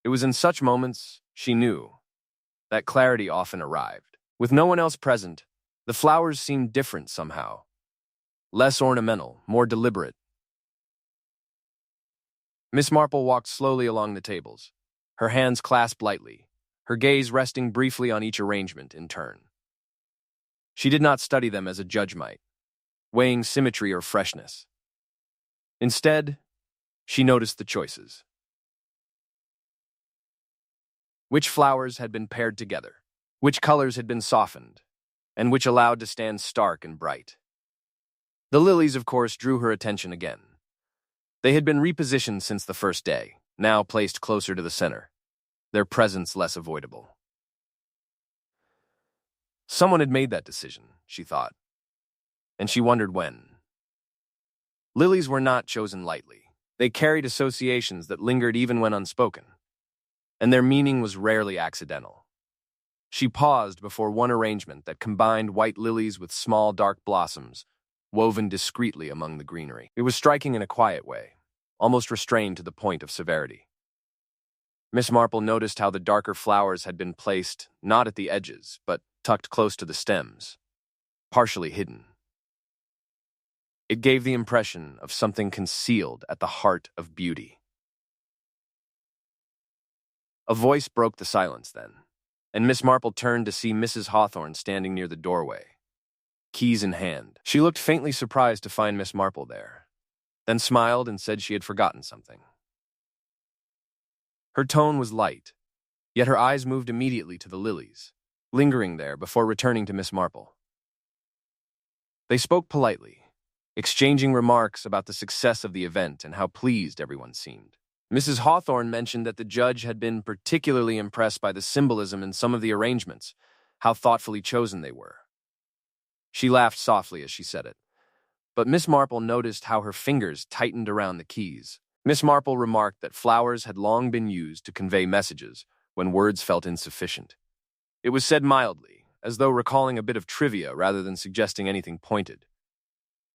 It was in such moments, she knew, that clarity often arrived. With no one else present, the flowers seemed different somehow, less ornamental, more deliberate. Miss Marple walked slowly along the tables, her hands clasped lightly, her gaze resting briefly on each arrangement in turn. She did not study them as a judge might, weighing symmetry or freshness. Instead, she noticed the choices. Which flowers had been paired together, which colors had been softened, and which allowed to stand stark and bright. The lilies, of course, drew her attention again. They had been repositioned since the first day, now placed closer to the center. their presence less avoidable. Someone had made that decision, she thought, and she wondered when. Lilies were not chosen lightly. They carried associations that lingered even when unspoken, and their meaning was rarely accidental. She paused before one arrangement that combined white lilies with small dark blossoms, woven discreetly among the greenery. It was striking in a quiet way, almost restrained to the point of severity. Miss Marple noticed how the darker flowers had been placed not at the edges, but tucked close to the stems, partially hidden. It gave the impression of something concealed at the heart of beauty. A voice broke the silence then, and Miss Marple turned to see Mrs. Hawthorne standing near the doorway, keys in hand. She looked faintly surprised to find Miss Marple there, then smiled and said she had forgotten something. Her tone was light, yet her eyes moved immediately to the lilies, lingering there before returning to Miss Marple. They spoke politely, exchanging remarks about the success of the event and how pleased everyone seemed. Mrs. Hawthorne mentioned that the judge had been particularly impressed by the symbolism in some of the arrangements, how thoughtfully chosen they were. She laughed softly as she said it, but Miss Marple noticed how her fingers tightened around the keys. Miss Marple remarked that flowers had long been used to convey messages when words felt insufficient. It was said mildly, as though recalling a bit of trivia rather than suggesting anything pointed.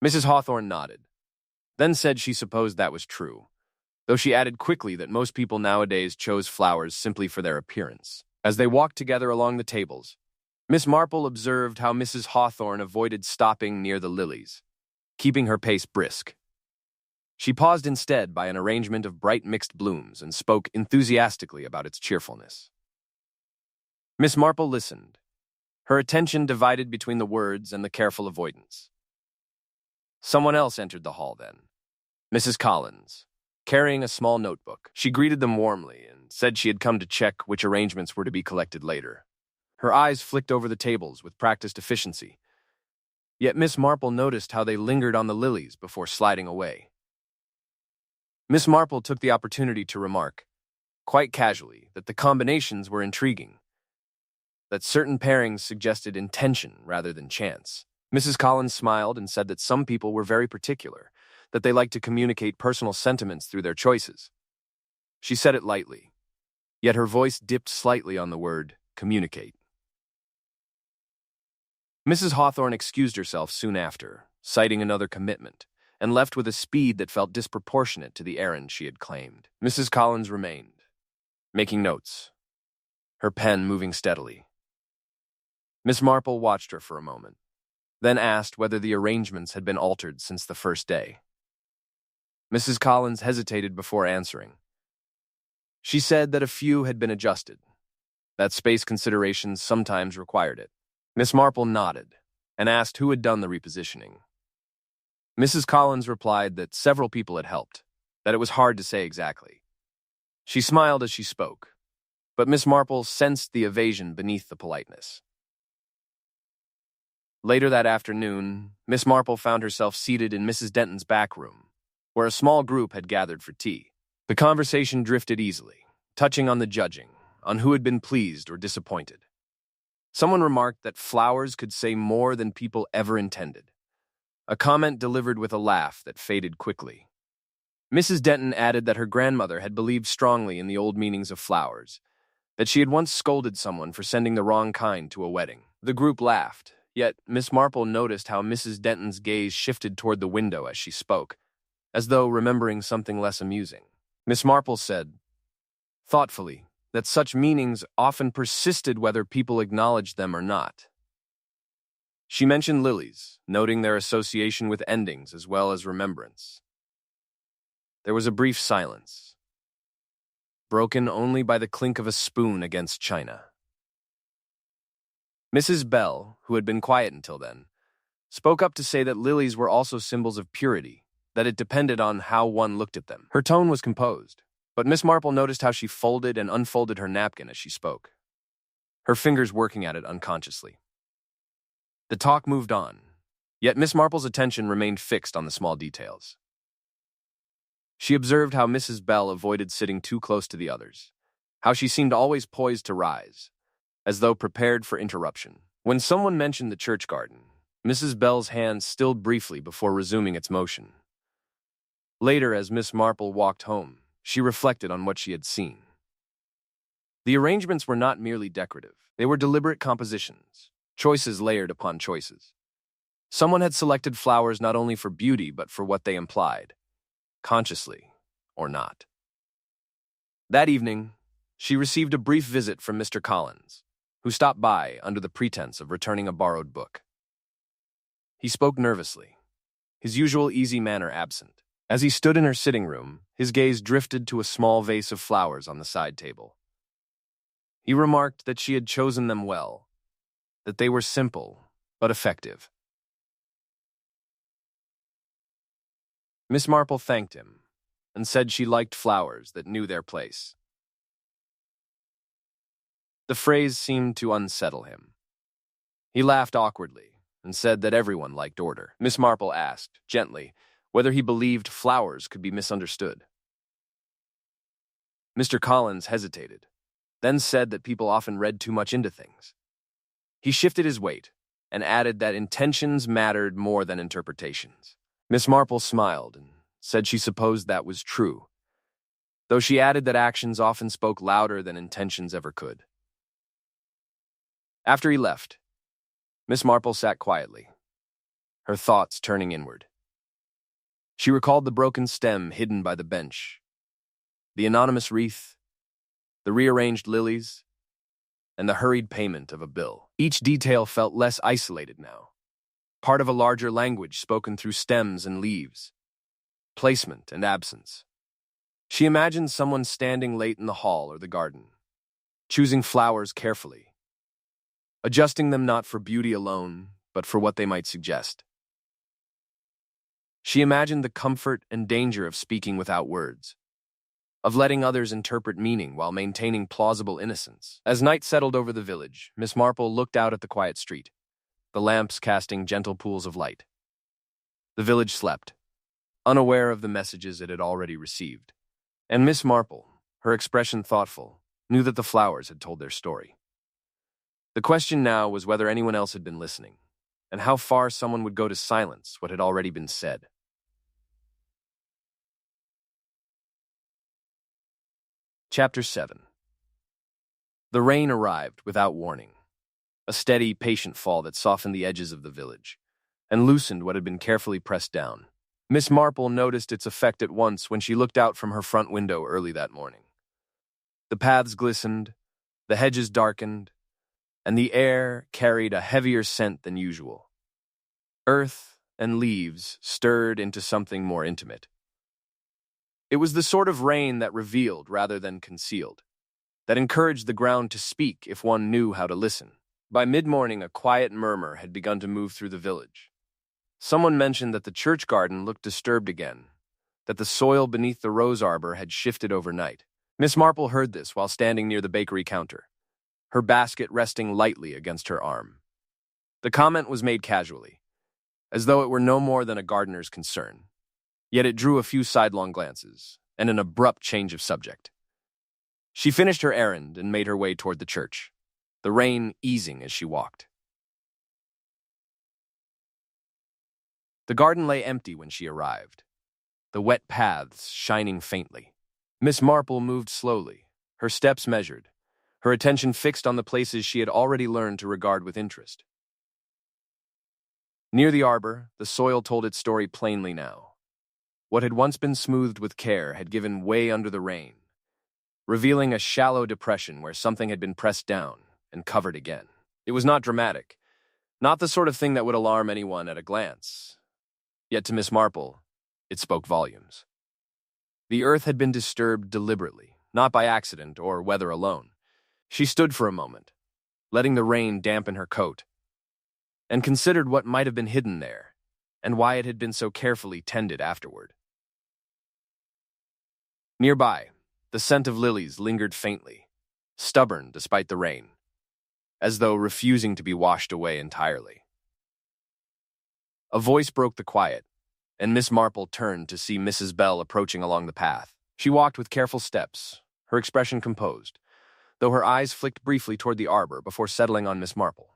Mrs. Hawthorne nodded, then said she supposed that was true, though she added quickly that most people nowadays chose flowers simply for their appearance. As they walked together along the tables, Miss Marple observed how Mrs. Hawthorne avoided stopping near the lilies, keeping her pace brisk. She paused instead by an arrangement of bright mixed blooms and spoke enthusiastically about its cheerfulness. Miss Marple listened, her attention divided between the words and the careful avoidance. Someone else entered the hall then, Mrs. Collins, carrying a small notebook. She greeted them warmly and said she had come to check which arrangements were to be collected later. Her eyes flicked over the tables with practiced efficiency, yet Miss Marple noticed how they lingered on the lilies before sliding away. Miss Marple took the opportunity to remark, quite casually, that the combinations were intriguing, that certain pairings suggested intention rather than chance. Mrs. Collins smiled and said that some people were very particular, that they liked to communicate personal sentiments through their choices. She said it lightly, yet her voice dipped slightly on the word communicate. Mrs. Hawthorne excused herself soon after, citing another commitment, and left with a speed that felt disproportionate to the errand she had claimed. Mrs. Collins remained, making notes, her pen moving steadily. Miss Marple watched her for a moment, then asked whether the arrangements had been altered since the first day. Mrs. Collins hesitated before answering. She said that a few had been adjusted, that space considerations sometimes required it. Miss Marple nodded and asked who had done the repositioning. Mrs. Collins replied that several people had helped, that it was hard to say exactly. She smiled as she spoke, but Miss Marple sensed the evasion beneath the politeness. Later that afternoon, Miss Marple found herself seated in Mrs. Denton's back room, where a small group had gathered for tea. The conversation drifted easily, touching on the judging, on who had been pleased or disappointed. Someone remarked that flowers could say more than people ever intended, a comment delivered with a laugh that faded quickly. Mrs. Denton added that her grandmother had believed strongly in the old meanings of flowers, that she had once scolded someone for sending the wrong kind to a wedding. The group laughed, yet Miss Marple noticed how Mrs. Denton's gaze shifted toward the window as she spoke, as though remembering something less amusing. Miss Marple said, thoughtfully, that such meanings often persisted whether people acknowledged them or not. She mentioned lilies, noting their association with endings as well as remembrance. There was a brief silence, broken only by the clink of a spoon against china. Mrs. Bell, who had been quiet until then, spoke up to say that lilies were also symbols of purity, that it depended on how one looked at them. Her tone was composed, but Miss Marple noticed how she folded and unfolded her napkin as she spoke, her fingers working at it unconsciously. The talk moved on, yet Miss Marple's attention remained fixed on the small details. She observed how Mrs. Bell avoided sitting too close to the others, how she seemed always poised to rise, as though prepared for interruption. When someone mentioned the church garden, Mrs. Bell's hand stilled briefly before resuming its motion. Later, as Miss Marple walked home, she reflected on what she had seen. The arrangements were not merely decorative. They were deliberate compositions, choices layered upon choices. Someone had selected flowers not only for beauty but for what they implied, consciously or not. That evening, she received a brief visit from Mr. Collins, who stopped by under the pretense of returning a borrowed book. He spoke nervously, his usual easy manner absent. As he stood in her sitting room, his gaze drifted to a small vase of flowers on the side table. He remarked that she had chosen them well, that they were simple but effective. Miss Marple thanked him and said she liked flowers that knew their place. The phrase seemed to unsettle him. He laughed awkwardly and said that everyone liked order. Miss Marple asked, gently, whether he believed flowers could be misunderstood. Mr. Collins hesitated, then said that people often read too much into things. He shifted his weight and added that intentions mattered more than interpretations. Miss Marple smiled and said she supposed that was true, though she added that actions often spoke louder than intentions ever could. After he left, Miss Marple sat quietly, her thoughts turning inward. She recalled the broken stem hidden by the bench, the anonymous wreath, the rearranged lilies, and the hurried payment of a bill. Each detail felt less isolated now, part of a larger language spoken through stems and leaves, placement and absence. She imagined someone standing late in the hall or the garden, choosing flowers carefully, adjusting them not for beauty alone, but for what they might suggest. She imagined the comfort and danger of speaking without words, of letting others interpret meaning while maintaining plausible innocence. As night settled over the village, Miss Marple looked out at the quiet street, the lamps casting gentle pools of light. The village slept, unaware of the messages it had already received. And Miss Marple, her expression thoughtful, knew that the flowers had told their story. The question now was whether anyone else had been listening, and how far someone would go to silence what had already been said. Chapter 7. The rain arrived without warning, a steady, patient fall that softened the edges of the village and loosened what had been carefully pressed down. Miss Marple noticed its effect at once when she looked out from her front window early that morning. The paths glistened, the hedges darkened, and the air carried a heavier scent than usual. Earth and leaves stirred into something more intimate. It was the sort of rain that revealed rather than concealed, that encouraged the ground to speak if one knew how to listen. By mid-morning, a quiet murmur had begun to move through the village. Someone mentioned that the church garden looked disturbed again, that the soil beneath the rose arbor had shifted overnight. Miss Marple heard this while standing near the bakery counter, her basket resting lightly against her arm. The comment was made casually, as though it were no more than a gardener's concern. Yet it drew a few sidelong glances and an abrupt change of subject. She finished her errand and made her way toward the church, the rain easing as she walked. The garden lay empty when she arrived, the wet paths shining faintly. Miss Marple moved slowly, her steps measured, her attention fixed on the places she had already learned to regard with interest. Near the arbor, the soil told its story plainly now. What had once been smoothed with care had given way under the rain, revealing a shallow depression where something had been pressed down and covered again. It was not dramatic, not the sort of thing that would alarm anyone at a glance. Yet to Miss Marple, it spoke volumes. The earth had been disturbed deliberately, not by accident or weather alone. She stood for a moment, letting the rain dampen her coat, and considered what might have been hidden there, and why it had been so carefully tended afterward. Nearby, the scent of lilies lingered faintly, stubborn despite the rain, as though refusing to be washed away entirely. A voice broke the quiet, and Miss Marple turned to see Mrs. Bell approaching along the path. She walked with careful steps, her expression composed, though her eyes flicked briefly toward the arbor before settling on Miss Marple.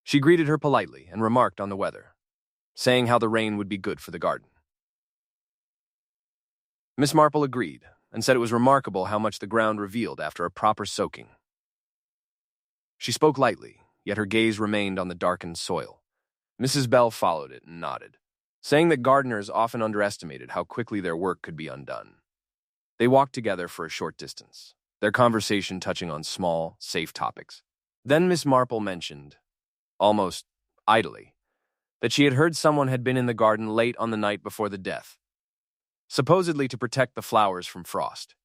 She greeted her politely and remarked on the weather, saying how the rain would be good for the garden. Miss Marple agreed and said it was remarkable how much the ground revealed after a proper soaking. She spoke lightly, yet her gaze remained on the darkened soil. Mrs. Bell followed it and nodded, saying that gardeners often underestimated how quickly their work could be undone. They walked together for a short distance, their conversation touching on small, safe topics. Then Miss Marple mentioned, almost idly, that she had heard someone had been in the garden late on the night before the death, supposedly to protect the flowers from frost.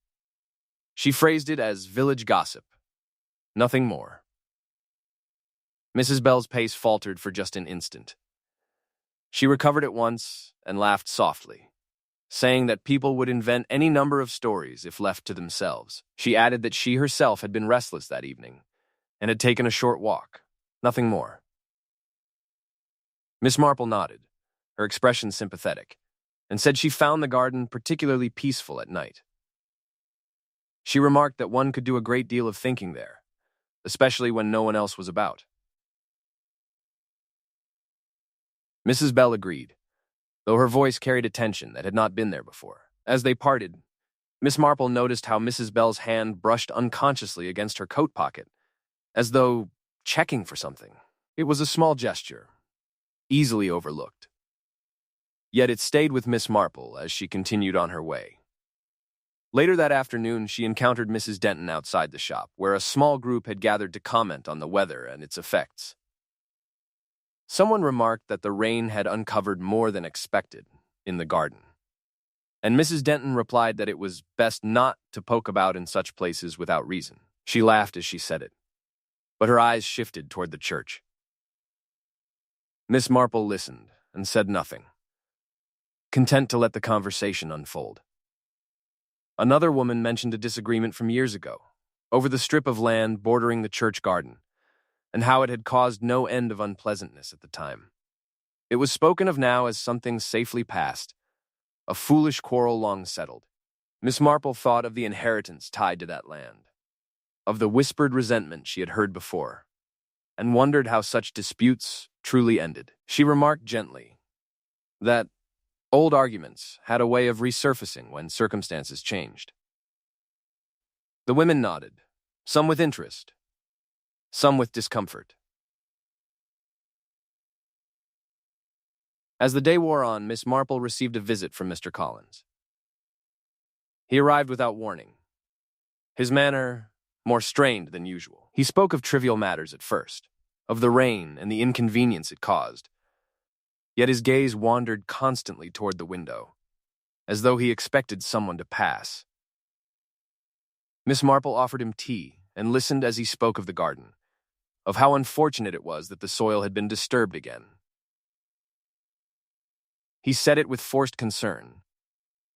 She phrased it as village gossip, nothing more. Mrs. Bell's pace faltered for just an instant. She recovered at once and laughed softly, saying that people would invent any number of stories if left to themselves. She added that she herself had been restless that evening and had taken a short walk, nothing more. Miss Marple nodded, her expression sympathetic, and said she found the garden particularly peaceful at night. She remarked that one could do a great deal of thinking there, especially when no one else was about. Mrs. Bell agreed, though her voice carried a tension that had not been there before. As they parted, Miss Marple noticed how Mrs. Bell's hand brushed unconsciously against her coat pocket, as though checking for something. It was a small gesture, easily overlooked. Yet it stayed with Miss Marple as she continued on her way. Later that afternoon, she encountered Mrs. Denton outside the shop, where a small group had gathered to comment on the weather and its effects. Someone remarked that the rain had uncovered more than expected in the garden, and Mrs. Denton replied that it was best not to poke about in such places without reason. She laughed as she said it, but her eyes shifted toward the church. Miss Marple listened and said nothing, content to let the conversation unfold. Another woman mentioned a disagreement from years ago, over the strip of land bordering the church garden, and how it had caused no end of unpleasantness at the time. It was spoken of now as something safely past, a foolish quarrel long settled. Miss Marple thought of the inheritance tied to that land, of the whispered resentment she had heard before, and wondered how such disputes truly ended. She remarked gently that old arguments had a way of resurfacing when circumstances changed. The women nodded, some with interest, some with discomfort. As the day wore on, Miss Marple received a visit from Mr. Collins. He arrived without warning, his manner more strained than usual. He spoke of trivial matters at first, of the rain and the inconvenience it caused, yet his gaze wandered constantly toward the window, as though he expected someone to pass. Miss Marple offered him tea and listened as he spoke of the garden, of how unfortunate it was that the soil had been disturbed again. He said it with forced concern,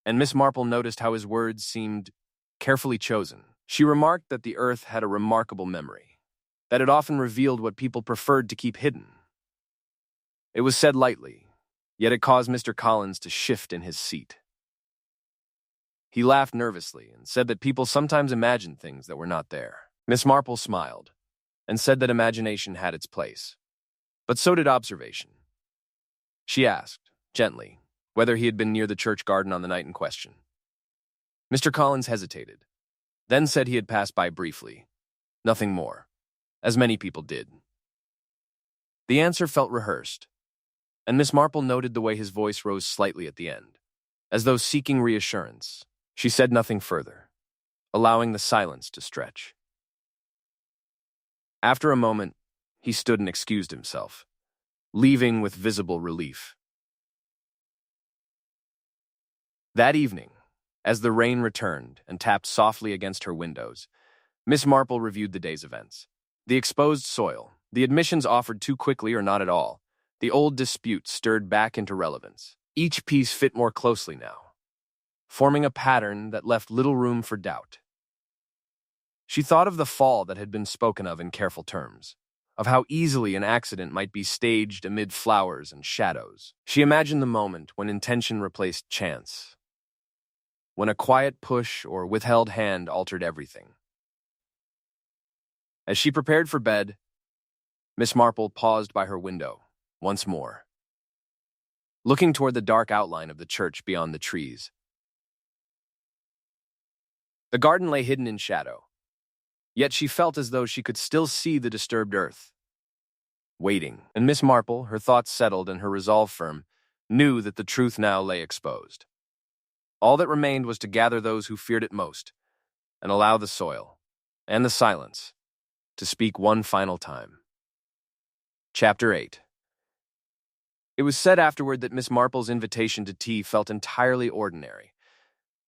and Miss Marple noticed how his words seemed carefully chosen. She remarked that the earth had a remarkable memory, that it often revealed what people preferred to keep hidden. It was said lightly, yet it caused Mr. Collins to shift in his seat. He laughed nervously and said that people sometimes imagined things that were not there. Miss Marple smiled and said that imagination had its place, but so did observation. She asked, gently, whether he had been near the church garden on the night in question. Mr. Collins hesitated, then said he had passed by briefly, nothing more, as many people did. The answer felt rehearsed, and Miss Marple noted the way his voice rose slightly at the end, as though seeking reassurance. She said nothing further, allowing the silence to stretch. After a moment, he stood and excused himself, leaving with visible relief. That evening, as the rain returned and tapped softly against her windows, Miss Marple reviewed the day's events. The exposed soil, the admissions offered too quickly or not at all, the old dispute stirred back into relevance. Each piece fit more closely now, forming a pattern that left little room for doubt. She thought of the fall that had been spoken of in careful terms, of how easily an accident might be staged amid flowers and shadows. She imagined the moment when intention replaced chance, when a quiet push or withheld hand altered everything. As she prepared for bed, Miss Marple paused by her window once more, looking toward the dark outline of the church beyond the trees. The garden lay hidden in shadow, yet she felt as though she could still see the disturbed earth, waiting. And Miss Marple, her thoughts settled and her resolve firm, knew that the truth now lay exposed. All that remained was to gather those who feared it most and allow the soil and the silence to speak one final time. Chapter 8. It was said afterward that Miss Marple's invitation to tea felt entirely ordinary,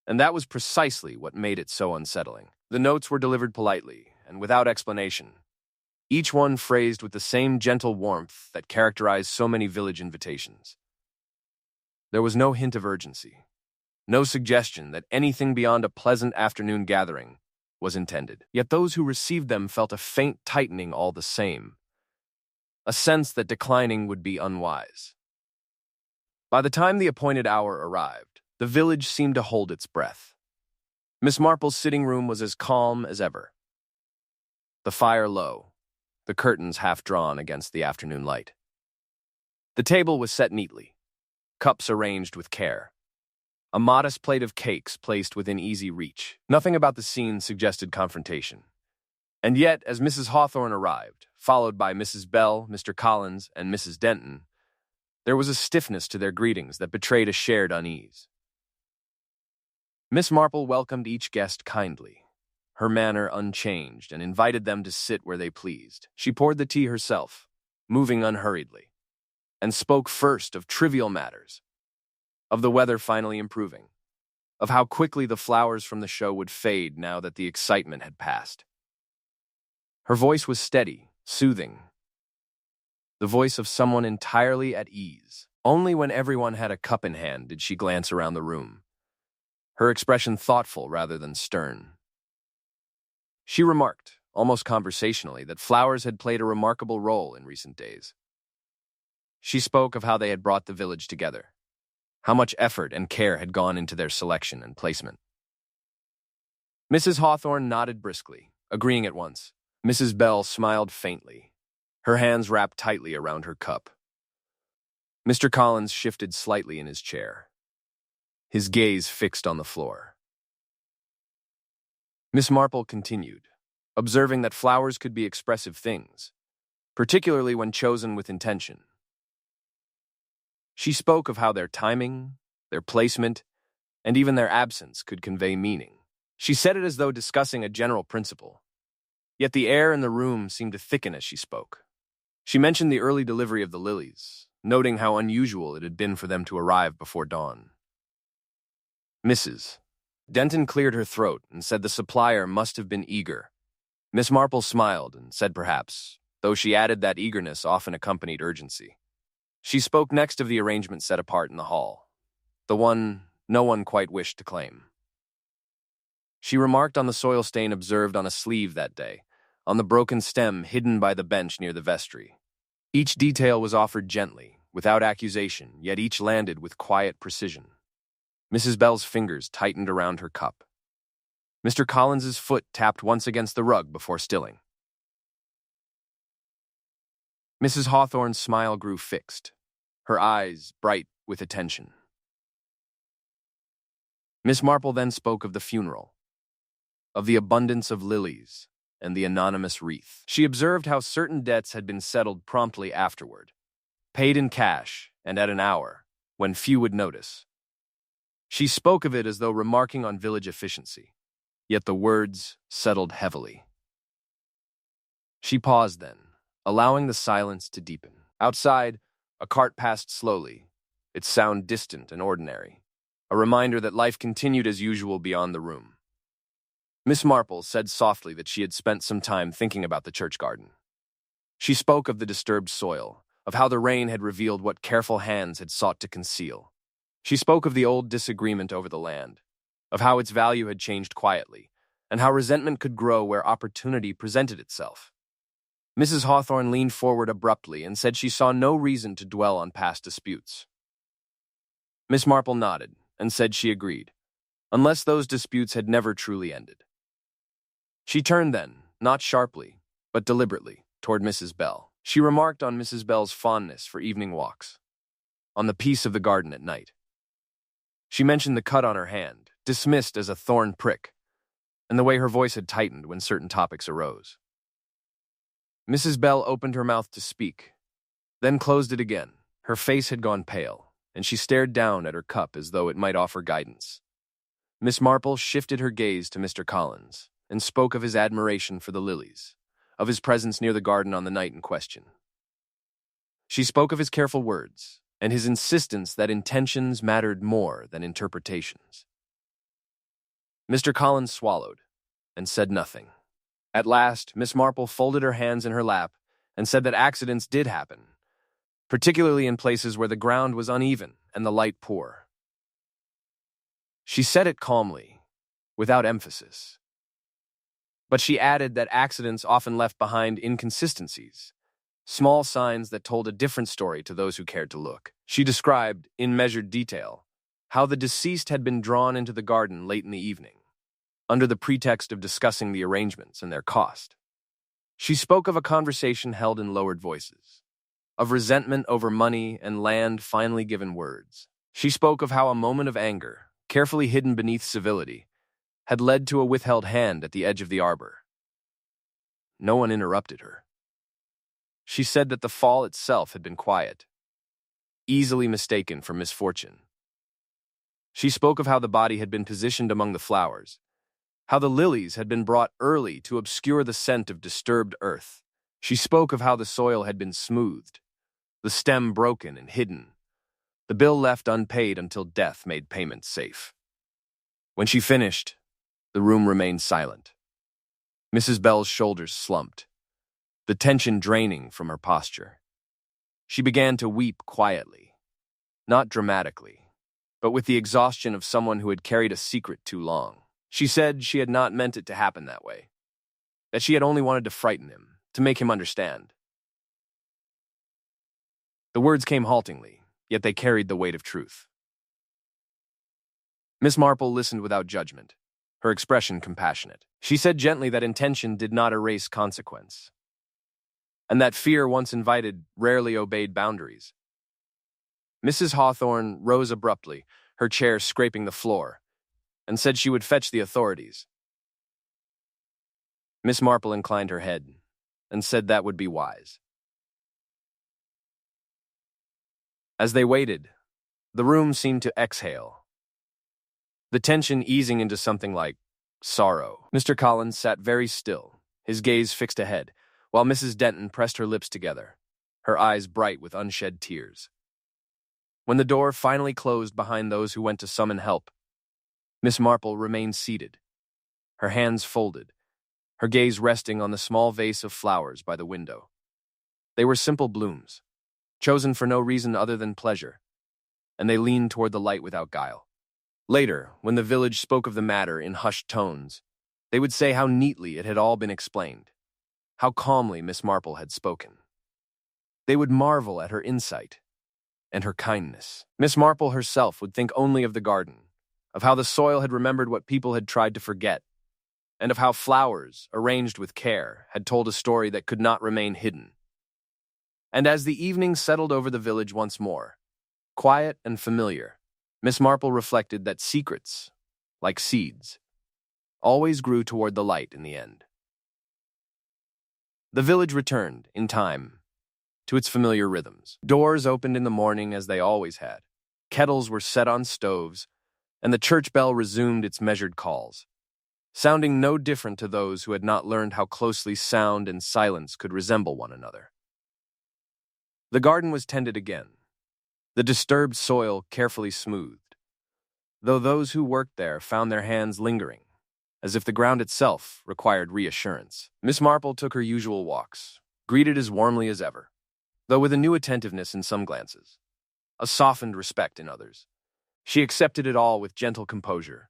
and that was precisely what made it so unsettling. The notes were delivered politely and without explanation, each one phrased with the same gentle warmth that characterized so many village invitations. There was no hint of urgency, no suggestion that anything beyond a pleasant afternoon gathering was intended. Yet those who received them felt a faint tightening all the same, a sense that declining would be unwise. By the time the appointed hour arrived, the village seemed to hold its breath. Miss Marple's sitting room was as calm as ever, the fire low, the curtains half drawn against the afternoon light. The table was set neatly, cups arranged with care, a modest plate of cakes placed within easy reach. Nothing about the scene suggested confrontation. And yet, as Mrs. Hawthorne arrived, followed by Mrs. Bell, Mr. Collins, and Mrs. Denton, there was a stiffness to their greetings that betrayed a shared unease. Miss Marple welcomed each guest kindly, her manner unchanged, and invited them to sit where they pleased. She poured the tea herself, moving unhurriedly, and spoke first of trivial matters, of the weather finally improving, of how quickly the flowers from the show would fade now that the excitement had passed. Her voice was steady, soothing, the voice of someone entirely at ease. Only when everyone had a cup in hand did she glance around the room, her expression thoughtful rather than stern. She remarked, almost conversationally, that flowers had played a remarkable role in recent days. She spoke of how they had brought the village together, how much effort and care had gone into their selection and placement. Mrs. Hawthorne nodded briskly, agreeing at once. Mrs. Bell smiled faintly, her hands wrapped tightly around her cup. Mr. Collins shifted slightly in his chair, his gaze fixed on the floor. Miss Marple continued, observing that flowers could be expressive things, particularly when chosen with intention. She spoke of how their timing, their placement, and even their absence could convey meaning. She said it as though discussing a general principle, yet the air in the room seemed to thicken as she spoke. She mentioned the early delivery of the lilies, noting how unusual it had been for them to arrive before dawn. Mrs. Denton cleared her throat and said the supplier must have been eager. Miss Marple smiled and said perhaps, though she added that eagerness often accompanied urgency. She spoke next of the arrangement set apart in the hall, the one no one quite wished to claim. She remarked on the soil stain observed on a sleeve that day, on the broken stem hidden by the bench near the vestry. Each detail was offered gently, without accusation, yet each landed with quiet precision. Mrs. Bell's fingers tightened around her cup. Mr. Collins's foot tapped once against the rug before stilling. Mrs. Hawthorne's smile grew fixed, her eyes bright with attention. Miss Marple then spoke of the funeral, of the abundance of lilies, and the anonymous wreath. She observed how certain debts had been settled promptly afterward, paid in cash and at an hour when few would notice. She spoke of it as though remarking on village efficiency, yet the words settled heavily. She paused then, allowing the silence to deepen. Outside, a cart passed slowly, its sound distant and ordinary, a reminder that life continued as usual beyond the room. Miss Marple said softly that she had spent some time thinking about the church garden. She spoke of the disturbed soil, of how the rain had revealed what careful hands had sought to conceal. She spoke of the old disagreement over the land, of how its value had changed quietly, and how resentment could grow where opportunity presented itself. Mrs. Hawthorne leaned forward abruptly and said she saw no reason to dwell on past disputes. Miss Marple nodded and said she agreed, unless those disputes had never truly ended. She turned then, not sharply, but deliberately, toward Mrs. Bell. She remarked on Mrs. Bell's fondness for evening walks, on the peace of the garden at night. She mentioned the cut on her hand, dismissed as a thorn prick, and the way her voice had tightened when certain topics arose. Mrs. Bell opened her mouth to speak, then closed it again. Her face had gone pale, and she stared down at her cup as though it might offer guidance. Miss Marple shifted her gaze to Mr. Collins and spoke of his admiration for the lilies, of his presence near the garden on the night in question. She spoke of his careful words and his insistence that intentions mattered more than interpretations. Mr. Collins swallowed and said nothing. At last, Miss Marple folded her hands in her lap and said that accidents did happen, particularly in places where the ground was uneven and the light poor. She said it calmly, without emphasis. But she added that accidents often left behind inconsistencies, small signs that told a different story to those who cared to look. She described, in measured detail, how the deceased had been drawn into the garden late in the evening, under the pretext of discussing the arrangements and their cost. She spoke of a conversation held in lowered voices, of resentment over money and land finally given words. She spoke of how a moment of anger, carefully hidden beneath civility, had led to a withheld hand at the edge of the arbor. No one interrupted her. She said that the fall itself had been quiet, easily mistaken for misfortune. She spoke of how the body had been positioned among the flowers, how the lilies had been brought early to obscure the scent of disturbed earth. She spoke of how the soil had been smoothed, the stem broken and hidden, the bill left unpaid until death made payment safe. When she finished, the room remained silent. Mrs. Bell's shoulders slumped, the tension draining from her posture. She began to weep quietly, not dramatically, but with the exhaustion of someone who had carried a secret too long. She said she had not meant it to happen that way, that she had only wanted to frighten him, to make him understand. The words came haltingly, yet they carried the weight of truth. Miss Marple listened without judgment, her expression compassionate. She said gently that intention did not erase consequence, and that fear once invited rarely obeyed boundaries. Mrs. Hawthorne rose abruptly, her chair scraping the floor, and said she would fetch the authorities. Miss Marple inclined her head and said that would be wise. As they waited, the room seemed to exhale, the tension easing into something like sorrow. Mr. Collins sat very still, his gaze fixed ahead, while Mrs. Denton pressed her lips together, her eyes bright with unshed tears. When the door finally closed behind those who went to summon help, Miss Marple remained seated, her hands folded, her gaze resting on the small vase of flowers by the window. They were simple blooms, chosen for no reason other than pleasure, and they leaned toward the light without guile. Later, when the village spoke of the matter in hushed tones, they would say how neatly it had all been explained, how calmly Miss Marple had spoken. They would marvel at her insight and her kindness. Miss Marple herself would think only of the garden, of how the soil had remembered what people had tried to forget, and of how flowers, arranged with care, had told a story that could not remain hidden. And as the evening settled over the village once more, quiet and familiar, Miss Marple reflected that secrets, like seeds, always grew toward the light in the end. The village returned, in time, to its familiar rhythms. Doors opened in the morning as they always had. Kettles were set on stoves, and the church bell resumed its measured calls, sounding no different to those who had not learned how closely sound and silence could resemble one another. The garden was tended again, the disturbed soil carefully smoothed, though those who worked there found their hands lingering, as if the ground itself required reassurance. Miss Marple took her usual walks, greeted as warmly as ever, though with a new attentiveness in some glances, a softened respect in others. She accepted it all with gentle composure,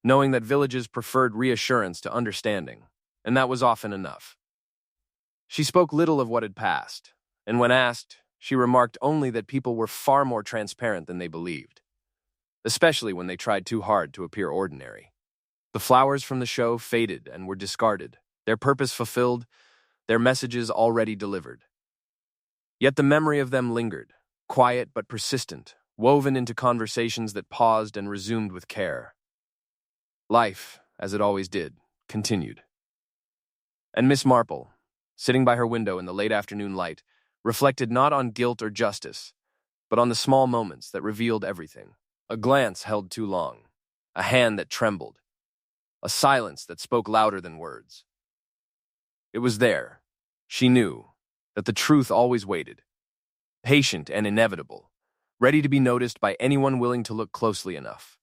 knowing that villages preferred reassurance to understanding, and that was often enough. She spoke little of what had passed, and when asked, she remarked only that people were far more transparent than they believed, especially when they tried too hard to appear ordinary. The flowers from the show faded and were discarded, their purpose fulfilled, their messages already delivered. Yet the memory of them lingered, quiet but persistent, woven into conversations that paused and resumed with care. Life, as it always did, continued. And Miss Marple, sitting by her window in the late afternoon light, reflected not on guilt or justice, but on the small moments that revealed everything. A glance held too long, a hand that trembled, a silence that spoke louder than words. It was there, she knew, that the truth always waited, patient and inevitable, ready to be noticed by anyone willing to look closely enough.